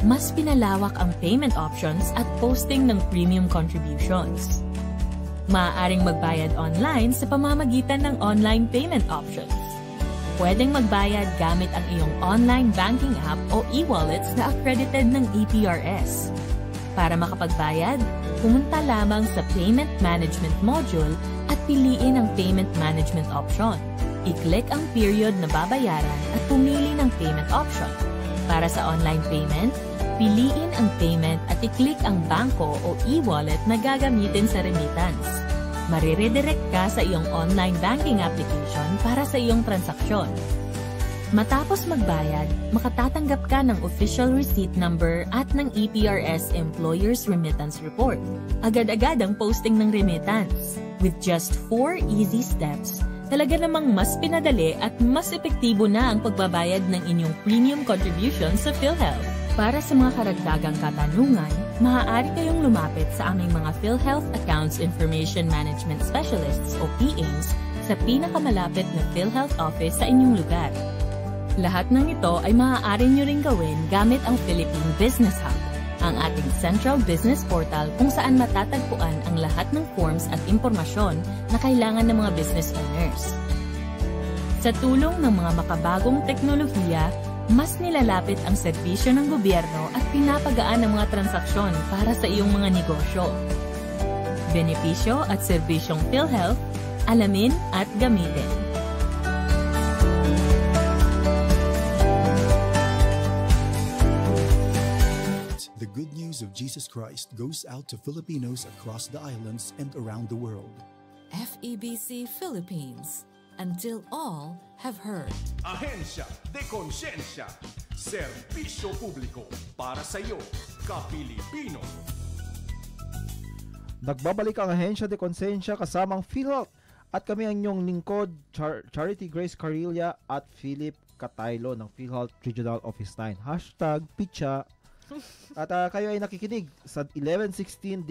mas pinalawak ang payment options at posting ng premium contributions. Maaaring magbayad online sa pamamagitan ng online payment options. Pwedeng magbayad gamit ang iyong online banking app o e-wallets na accredited ng EPRS. Para makapagbayad, pumunta lamang sa Payment Management module at piliin ang Payment Management option. I-click ang period na babayaran at pumili ng payment option. Para sa online payment, piliin ang payment at i-click ang bangko o e-wallet na gagamitin sa remittance. Mariredirect ka sa iyong online banking application para sa iyong transaksyon. Matapos magbayad, makatatanggap ka ng official receipt number at ng EPRS Employer's Remittance Report. Agad-agad ang posting ng remittance. With just 4 easy steps, talaga namang mas pinadali at mas epektibo na ang pagbabayad ng inyong premium contribution sa PhilHealth. Para sa mga karagdagang katanungan, maaari kayong lumapit sa aming mga PhilHealth Accounts Information Management Specialists o PAs sa pinakamalapit na PhilHealth office sa inyong lugar. Lahat ng ito ay maaari nyo ring gawin gamit ang Philippine Business Hub, ang ating central business portal kung saan matatagpuan ang lahat ng forms at impormasyon na kailangan ng mga business owners. Sa tulong ng mga makabagong teknolohiya, mas nilalapit ang serbisyo ng gobyerno at pinapagaan ang mga transaksyon para sa iyong mga negosyo. Benepisyo at serbisyong PhilHealth, alamin at gamitin. The good news of Jesus Christ goes out to Filipinos across the islands and around the world. FEBC Philippines, until all have heard. Ahensya de Konsensya, serbisyo publiko para sa iyo, ka-Pilipino. Nagbabalik ang Ahensya de Konsensya kasamang PhilHealth at kami ang inyong lingkod, Charity Grace Carilla at Philip Cataylo ng PhilHealth Regional Office 9. #Picha. At kayo ay nakikinig sa 1116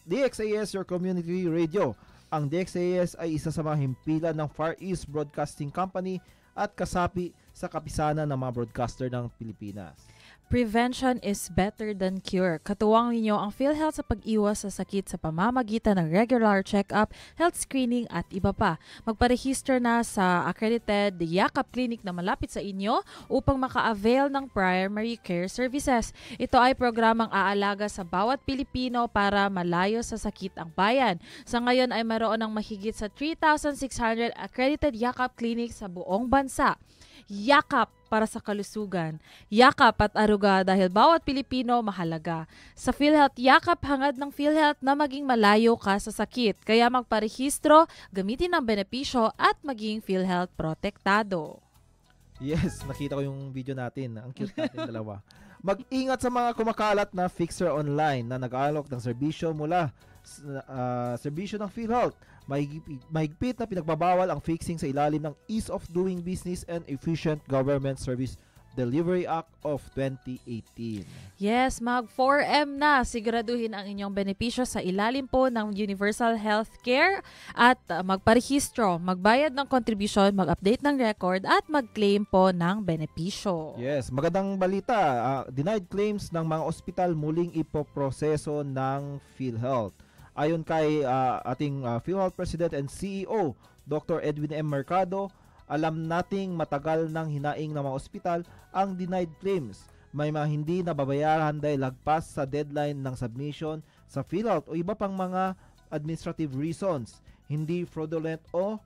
DXAS, your community radio. Ang DXAS ay isa sa mga himpilan ng Far East Broadcasting Company at kasapi sa kapisanan ng mga broadcaster ng Pilipinas. Prevention is better than cure. Katuwang ninyo ang PhilHealth sa pag-iwas sa sakit sa pamamagitan ng regular check-up, health screening at iba pa. Magparehister na sa accredited Yakap Clinic na malapit sa inyo upang maka-avail ng primary care services. Ito ay programang aalaga sa bawat Pilipino para malayo sa sakit ang bayan. Sa ngayon ay mayroon ng mahigit sa 3,600 accredited Yakap Clinic sa buong bansa. Yakap para sa kalusugan. Yakap at aruga dahil bawat Pilipino mahalaga. Sa PhilHealth, yakap hangad ng PhilHealth na maging malayo ka sa sakit. Kaya magparehistro, gamitin ang benepisyo at maging PhilHealth protektado. Yes, nakita ko yung video natin. Ang cute natin dalawa. Mag-ingat sa mga kumakalat na fixer online na nag-aalok ng serbisyo mula serbisyo ng PhilHealth. Mahigpit na pinagbabawal ang fixing sa ilalim ng Ease of Doing Business and Efficient Government Service Delivery Act of 2018. Yes, mag 4M na. Siguraduhin ang inyong benepisyo sa ilalim po ng Universal Healthcare at magparehistro, magbayad ng kontribusyon, mag-update ng record at mag-claim po ng benepisyo. Yes, magandang balita. Denied claims ng mga ospital muling ipoproseso ng PhilHealth. Ayon kay ating PhilHealth President and CEO, Dr. Edwin M. Mercado, alam nating matagal nang hinaing ng mga ospital ang denied claims. May mga hindi nababayaran dahil lagpas sa deadline ng submission sa PhilHealth o iba pang mga administrative reasons. Hindi fraudulent o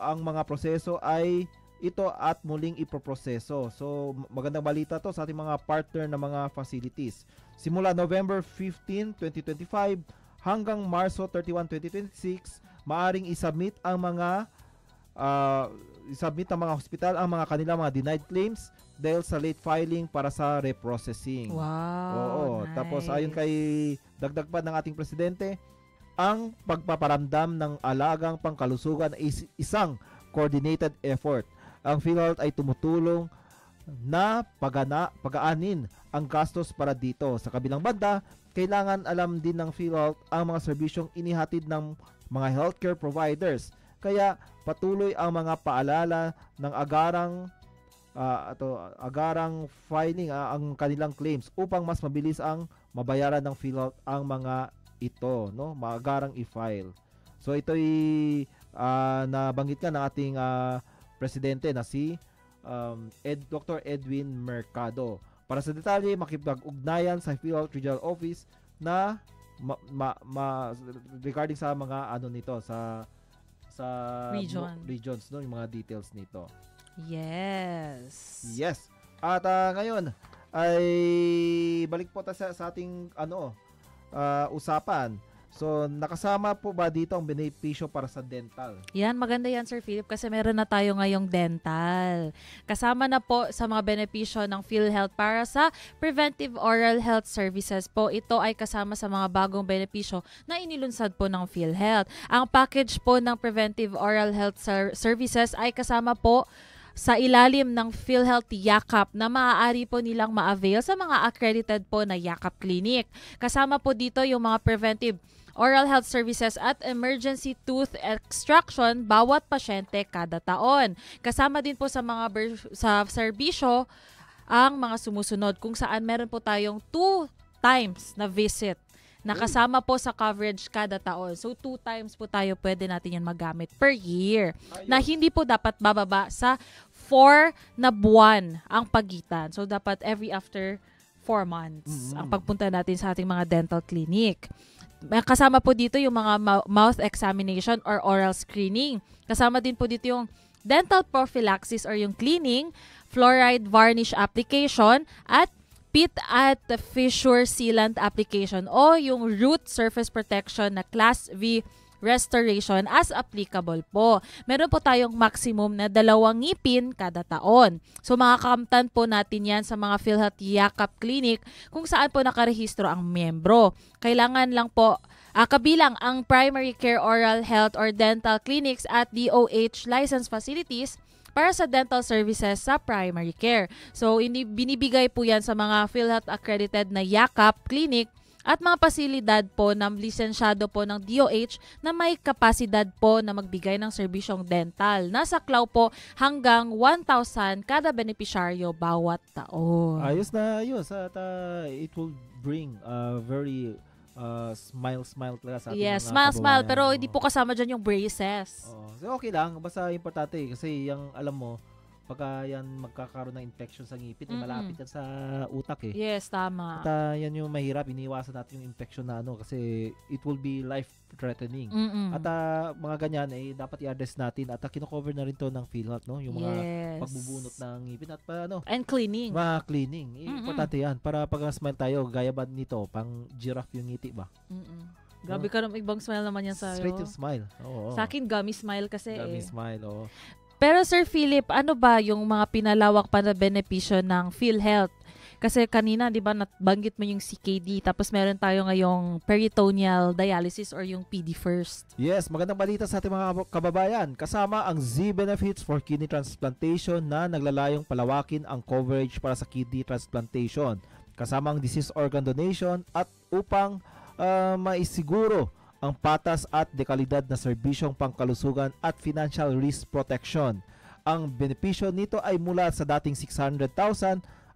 ang mga proseso ay ito at muling ipoproseso. So magandang balita to sa ating mga partner na mga facilities. Simula November 15, 2025 hanggang Marso 31, 2026, maaring isubmit ang mga hospital ang mga kanilang mga denied claims dahil sa late filing para sa reprocessing. Wow. Oo. Nice. Tapos ayon kay dagdag pa ng ating presidente, ang pagpaparamdam ng alagang pangkalusugan ay isang coordinated effort. Ang PhilHealth ay tumutulong na pagaanin ang gastos para dito. Sa kabilang banda, kailangan alam din ng PhilHealth ang mga serbisyong inihatid ng mga healthcare providers. Kaya patuloy ang mga paalala ng agarang filing ang kanilang claims upang mas mabilis ang mabayaran ng PhilHealth ang mga ito, no? Maagarang i-file. So ito'y nabanggit ka ng ating presidente na si Dr. Edwin Mercado. Para sa detalye, makipag-ugnayan sa PhilHealth Regional Office na regarding sa mga nito sa regions, no, yung mga details nito. Yes. At ngayon ay balik po tayo sa ating usapan. So, nakasama po ba dito ang benepisyo para sa dental? Yan, maganda yan, Sir Philip, kasi meron na tayo ngayong dental. Kasama na po sa mga benepisyo ng PhilHealth para sa preventive oral health services po. Ito ay kasama sa mga bagong benepisyo na inilunsad po ng PhilHealth. Ang package po ng preventive oral health services ay kasama po sa ilalim ng PhilHealth Yakap na maaari po nilang ma-avail sa mga accredited po na Yakap Clinic. Kasama po dito yung mga preventive oral health services at emergency tooth extraction bawat pasyente kada taon. Kasama din po sa mga sa serbisyo ang mga sumusunod kung saan meron po tayong 2 times na visit na kasama po sa coverage kada taon. So 2 times po tayo pwede natin yan magamit per year. Na hindi po dapat bababa sa 4 na buwan ang pagitan. So dapat every after 4 months ang pagpunta natin sa ating mga dental clinic. Kasama po dito yung mga mouth examination or oral screening. Kasama din po dito yung dental prophylaxis or yung cleaning, fluoride varnish application, at pit at fissure sealant application o yung root surface protection na Class V restoration as applicable po. Meron po tayong maximum na 2 ngipin kada taon. So makakamtan po natin yan sa mga PhilHealth Yakap Clinic kung saan po nakarehistro ang miyembro. Kailangan lang po kabilang ang primary care oral health or dental clinics at DOH licensed facilities para sa dental services sa primary care. So binibigay po yan sa mga PhilHealth accredited na Yakap Clinic at mga pasilidad po ng lisensyado po ng DOH na may kapasidad po na magbigay ng serbisyong dental. Nasaklaw po hanggang 1,000 kada benepisyaryo bawat taon. Ayos na ayos. At it will bring very smile talaga sa ating yes, mga smile. kababayan. Pero hindi po kasama dyan yung braces. So okay lang. Basta importante kasi yung alam mo, pagka yan magkakaroon ng infection sa ngipin, malapit yan sa utak eh. Yes, tama. At yan yung mahirap, iniwasan natin yung infection na kasi it will be life-threatening. At mga ganyan dapat i-address natin at kino-cover na rin to ng PhilHealth, no? Yung mga pagbubunot ng ngipin at and cleaning. Mga cleaning. Importante yan para pag smile tayo, gaya ba nito, pang giraffe yung ngiti ba? Grabe ka ng ibang smile naman yan sa'yo. Straight to smile. Oo. Sa akin, gummy smile kasi Gummy smile, oo. Pero Sir Philip, ano ba yung mga pinalawak pa na benepisyo ng PhilHealth? Kasi kanina, di ba, nabanggit mo yung CKD, tapos meron tayo ngayong peritoneal dialysis or yung PD first. Yes, magandang balita sa ating mga kababayan. Kasama ang Z-Benefits for Kidney Transplantation na naglalayong palawakin ang coverage para sa kidney transplantation. Kasama ang disease organ donation at upang maisiguro ang patas at dekalidad na serbisyong pangkalusugan at financial risk protection. Ang benepisyo nito ay mula sa dating 600,000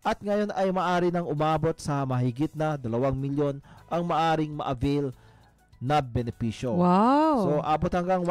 at ngayon ay maaari nang umabot sa mahigit na 2 milyon ang maaring ma-avail na benepisyo. Wow. So abot hanggang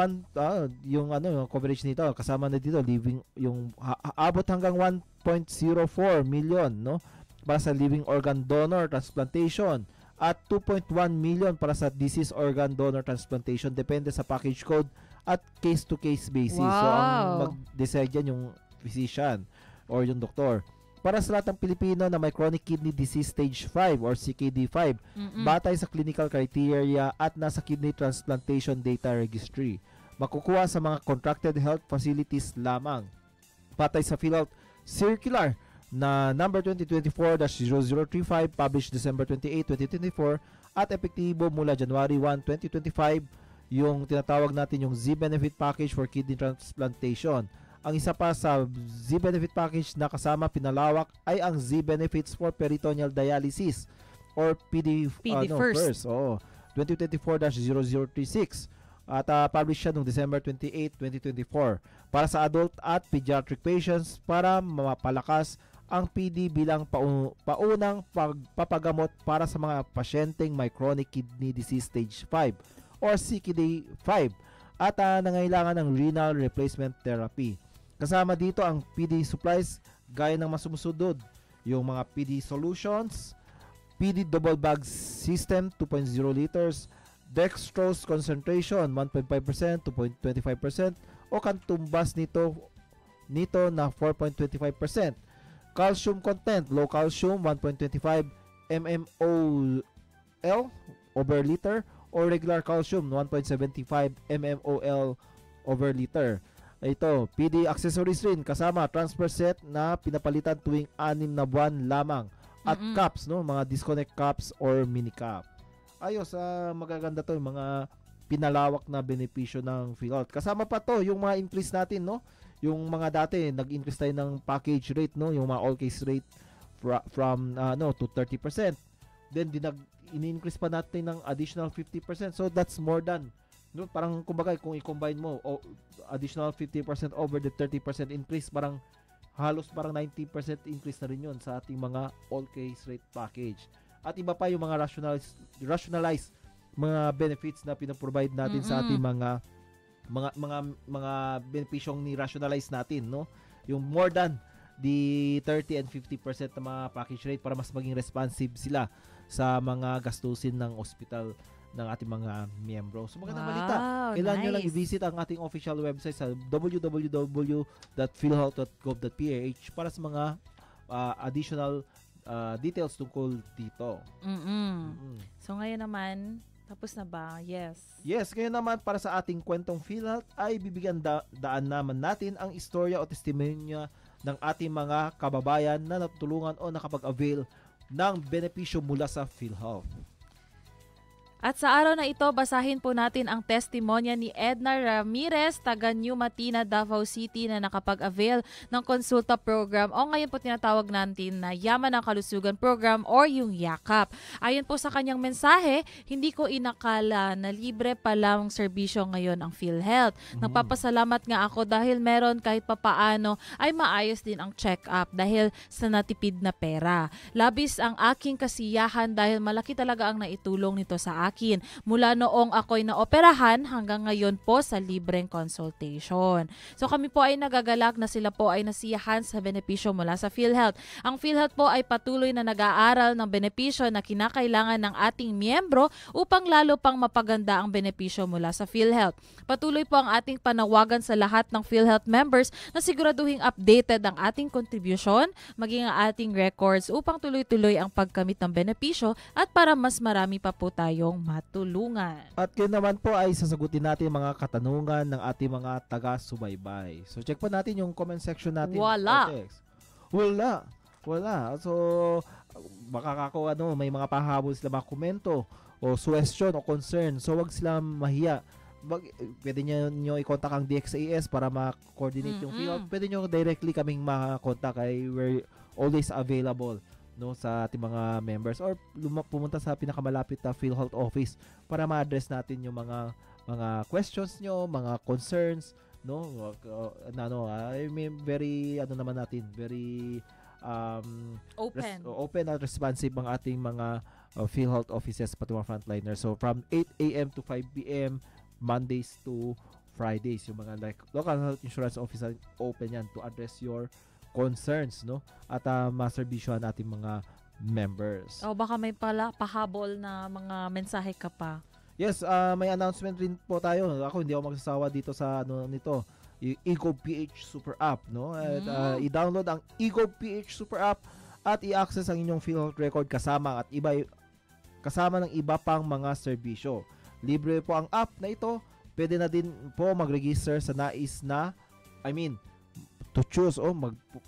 yung coverage nito kasama na dito living yung abot hanggang 1.04 million, no, para sa living organ donor transplantation at 2.1 million para sa disease organ donor transplantation, depende sa package code at case-to-case basis. Wow. So, ang mag-decide yan yung physician or yung doktor. Para sa lahat ng Pilipino na may chronic kidney disease stage 5 or CKD5, batay sa clinical criteria at nasa kidney transplantation data registry. Makukuha sa mga contracted health facilities lamang. Batay sa PhilHealth Circular na number 2024-0035 published December 28, 2024 at epektibo mula January 1, 2025 yung tinatawag natin yung Z-Benefit Package for Kidney Transplantation. Ang isa pa sa Z-Benefit Package na kasama pinalawak ay ang Z-Benefits for Peritoneal Dialysis or PD First. 2024-0036. At publish siya noong December 28, 2024 para sa adult at pediatric patients para mapalakas ang PD bilang paunang pagpapagamot para sa mga pasyenteng may chronic kidney disease stage 5 or CKD 5 at nangailangan ng renal replacement therapy. Kasama dito ang PD supplies gaya ng masumusunod, yung mga PD solutions, PD double bag system 2.0 liters, dextrose concentration 1.5% to 0.25% o kantumbas nito na 4.25%. Calcium content, low calcium 1.25 mmol over liter or regular calcium 1.75 mmol over liter. Ito, PD accessories rin kasama transfer set na pinapalitan tuwing 6 na buwan lamang at cups, no, mga disconnect cups or mini cup. Ayos, magaganda to yung mga pinalawak na benepisyo ng PhilHealth. Kasama pa to yung mga increase natin, no? Yung mga dati nag-increase tayo ng package rate, no, yung mga all case rate from to 30%. Then ini-increase pa natin ng additional 50%. So that's more than, no, parang kumbaga kung i-combine mo additional 50% over the 30% increase, parang halos 90% increase na rin yun sa ating mga all case rate package. At iba pa yung mga rationalized mga benefits na pinaprovide natin sa ating mga benepisyong ni-rationalize natin, no? Yung more than the 30 and 50% na mga package rate para mas maging responsive sila sa mga gastusin ng hospital ng ating mga miyembro. So magandang balita. Kailangan nyo lang i-visit ang ating official website sa www.philhealth.gov.ph para sa mga additional details tungkol dito. So ngayon naman, tapos na ba? Yes. Yes, ngayon naman para sa ating kwentong PhilHealth ay bibigyan daan naman natin ang istorya o testimonya ng ating mga kababayan na natulungan o nakapag-avail ng benepisyo mula sa PhilHealth. At sa araw na ito, basahin po natin ang testimonya ni Edna Ramirez, taga New Matina, Davao City, na nakapag-avail ng konsulta program o ngayon po tinatawag natin na Yaman ng Kalusugan Program or yung YAKAP. Ayon po sa kanyang mensahe, hindi ko inakala na libre palang serbisyo ngayon ang PhilHealth. Nagpapasalamat nga ako dahil meron kahit papaano ay maayos din ang check-up dahil sa natipid na pera. Labis ang aking kasiyahan dahil malaki talaga ang naitulong nito sa akin mula noong ako'y naoperahan hanggang ngayon po sa libreng consultation. So kami po ay nagagalak na sila po ay nasiyahan sa benepisyo mula sa PhilHealth. Ang PhilHealth po ay patuloy na nag-aaral ng benepisyo na kinakailangan ng ating miyembro upang lalo pang mapaganda ang benepisyo mula sa PhilHealth. Patuloy po ang ating panawagan sa lahat ng PhilHealth members na siguraduhing updated ang ating contribution, maging ang ating records upang tuloy-tuloy ang pagkamit ng benepisyo at para mas marami pa po tayong matulungan. At yun naman po ay sasagutin natin mga katanungan ng ating mga taga-subaybay. So check pa natin yung comment section natin. Wala. So baka may mga pahabol sila mga komento o suggestion o concern. So wag sila mahiya. Pwede nyo i-contact ang DXAS para ma-coordinate yung PhilHealth. Pwede nyo directly kaming ma-contact. We're always available, no, sa ating mga members or pumunta sa pinakamalapit na PhilHealth office para ma-address natin yung mga questions nyo, mga concerns, no. I mean, very very open at responsive ang ating mga PhilHealth offices pati mga frontliners. So from 8 a.m. to 5 p.m. Mondays to Fridays, yung mga local health insurance officer open yan to address your concerns, no, at maserbisyohan natin mga members. Baka may pahabol na mga mensahe ka pa. Yes, may announcement rin po tayo. Ako hindi ako magsasawa dito sa nito, yung Ego PH Super App, no. At i-download ang Ego PH Super App at i-access ang inyong PhilHealth record kasama ng iba pang mga serbisyo. Libre po ang app na ito. Pwede na din po mag-register sa nais na, to choose,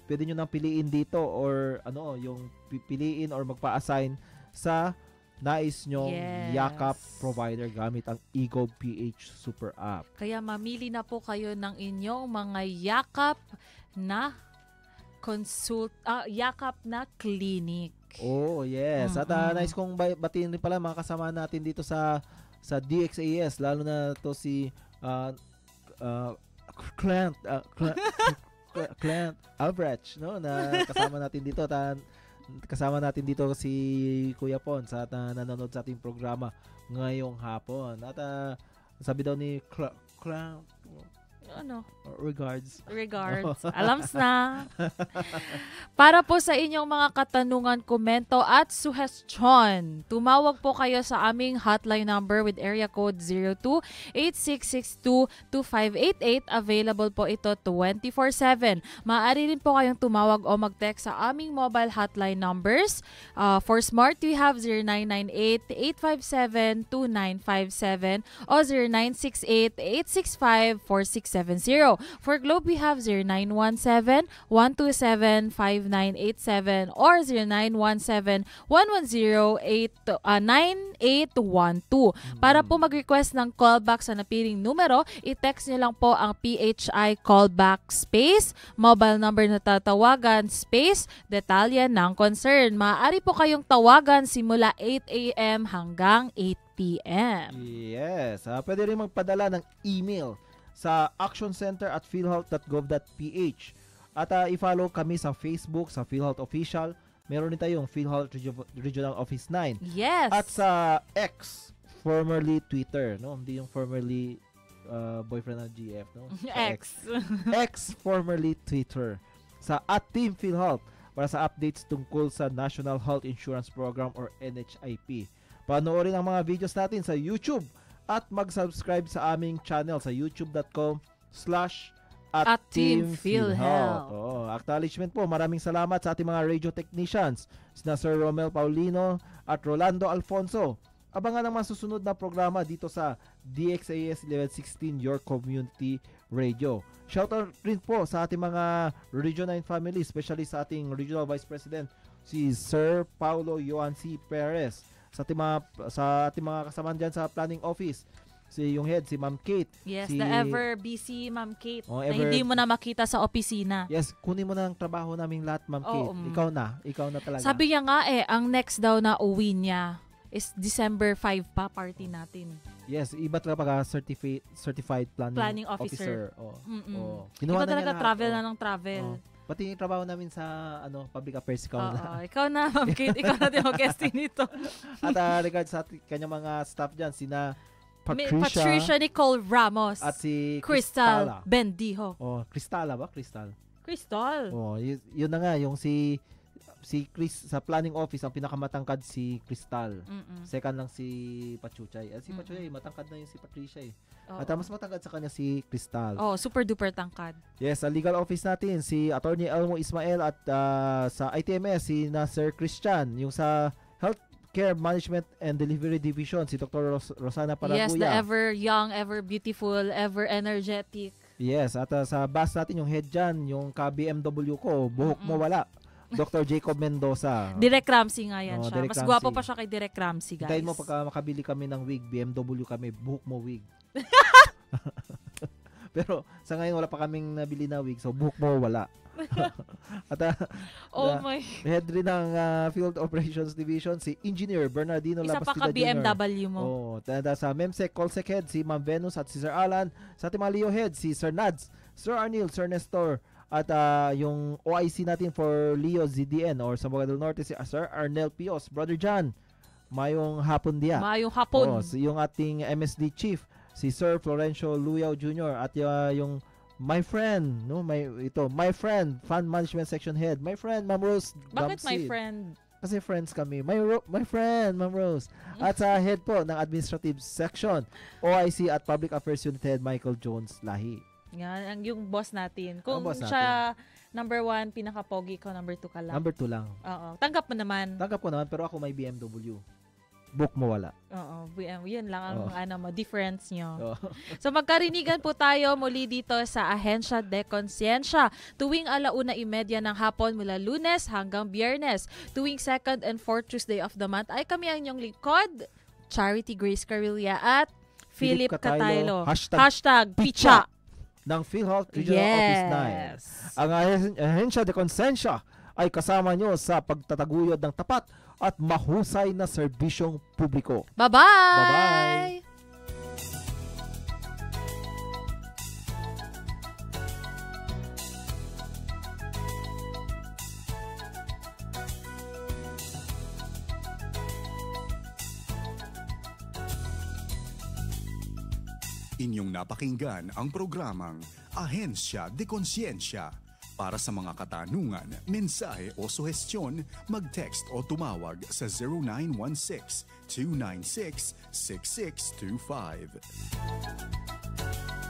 pwede nyo nang piliin dito or yung pipiliin or magpa-assign sa nais nyong Yes. yakap provider gamit ang Eagle PH Super App. Kaya mamili na po kayo ng inyong mga yakap na yakap na clinic. Oh, yes. At nais kong batiin rin pala mga kasama natin dito sa DXAS, lalo na to si Clint Albrecht, no, na kasama natin dito. Kasama natin dito si Kuya Pon sa nanonood sa ating programa ngayong hapon. At sabi daw ni Clint, regards. Alams na. Para po sa inyong mga katanungan, komento at suhestyon, tumawag po kayo sa aming hotline number with area code 02-8662-2588. Available po ito 24/7. Maaari rin po kayong tumawag o mag-text sa aming mobile hotline numbers. For Smart, we have 0998-857-2957 o 0968-865-4670. For Globe, we have 0917-127-5987 or 0917-110-9812. Para po mag-request ng callback sa napiling numero, i-text nyo lang po ang PHI callback space, mobile number na tatawagan space, detalye ng concern. Maaari po kayong tawagan simula 8 a.m. hanggang 8 p.m. Yes. Pwede rin magpadala ng email sa actioncenter@philhealth.gov.ph. At i-follow kami sa Facebook, sa PhilHealth Official. Meron din tayong PhilHealth Regional Office 9. Yes. At sa X, formerly Twitter, no? Hindi yung formerly boyfriend ng GF, no? X, formerly Twitter. Sa @TeamPhilHealth para sa updates tungkol sa National Health Insurance Program or NHIP. Panoorin ang mga videos natin sa YouTube at mag-subscribe sa aming channel sa youtube.com/@teamphilhealth. Acknowledgement po. Maraming salamat sa ating mga radio technicians, sina Sir Romel Paulino at Rolando Alfonso. Abangan ang mga susunod na programa dito sa DXAS 1116, your community radio. Shoutout rin po sa ating mga Region 9 family, especially sa ating Regional Vice President, si Sir Paulo Johan C. Perez. Sa ating mga kasama dyan sa planning office, yung head, si Ma'am Kate. Yes, the ever busy Ma'am Kate, na ever, hindi mo na makita sa opisina. Yes, kunin mo na ang trabaho naming lahat, Ma'am Kate. Ikaw na talaga. Sabi niya nga ang next daw na uwi niya is December 5 pa, party natin. Yes, iba talaga certified planning officer. Iba talaga travel na ng travel. Pati yung trabaho namin sa public affairs, ikaw na. Ikaw na, Ma'am Kate. Ikaw na din mag-guesting nito. At regards sa kanyang mga staff dyan, sina Patricia Nicole Ramos at si Crystal Bendijo. Cristala ba? Crystal. Yun na nga, yung si Chris sa planning office, ang pinakamatangkad si Crystal. Second lang si Pachuchay. Si Pachuchay, matangkad na yung si Patricia eh. At mas matangkad sa kanya si Crystal. Super duper tangkad. Yes, sa legal office natin, si Attorney Elmo Ismael at sa ITMS, si Sir Christian. Yung sa Healthcare Management and Delivery Division, si Dr. Rosana Paraguya. Yes, the ever young, ever beautiful, ever energetic. Yes, at sa bus natin, yung head dyan, yung ka-BMW ko, buhok mo wala. Dr. Jacob Mendoza. Direk Ramsey nga yan siya. Direk Mas Ramsey. gwapo pa siya kay Direk Ramsey, guys. Hintayin mo pagka makabili kami ng wig, BMW kami, buhok mo wig. Pero sa ngayon wala pa kaming nabili na wig, so buhok mo wala. At my head rin ng Field Operations Division, si Engineer Bernardino Labastida Jr. Isa pa ka BMW mo. Sa MEMSEC Callsec Head, si Ma'am Venus at si Sir Alan. Sa ating mga Leo Head, si Sir Nads, Sir Arnil, Sir Nestor. At yung OIC natin for Leo ZDN or sa Bogotá del Norte, si Sir Arnel Pios. Brother John, mayong hapon dia. Mayong hapon. So yung ating MSD Chief, si Sir Florencio Luyao Jr. At yung my friend, my friend, Fund Management Section Head, my friend, Ma'am Rose. Bakit my friend? Kasi friends kami. My friend, Ma'am Rose. At sa head po ng Administrative Section, OIC at Public Affairs Unit Head, Michael Jones Lahi. Yan, yung boss natin. Kung boss siya number 1, pinaka-pogi, ikaw number 2 ka lang. Number 2 lang. Oo. Tanggap mo naman. Tanggap ko naman, pero ako may BMW. book mo wala. Oo, yun lang ang difference nyo. Oh. So magkarinigan po tayo muli dito sa Ahensya de Conciencia tuwing 1:30 ng hapon mula Lunes hanggang Biyernes. Tuwing 2nd and 4th Tuesday of the month ay kami ang inyong lingkod, Charity Grace Carilla at Philip Cataylo. Hashtag Picha ng PhilHealth Regional Office 9. Ang Ahensya de Conciencia ay kasama nyo sa pagtataguyod ng tapat at mahusay na serbisyong publiko. Bye-bye! Bye-bye! Inyong napakinggan ang programang Ahensya de Conciencia. Para sa mga katanungan, mensahe o suhestyon, mag-text o tumawag sa 0916-296-6625.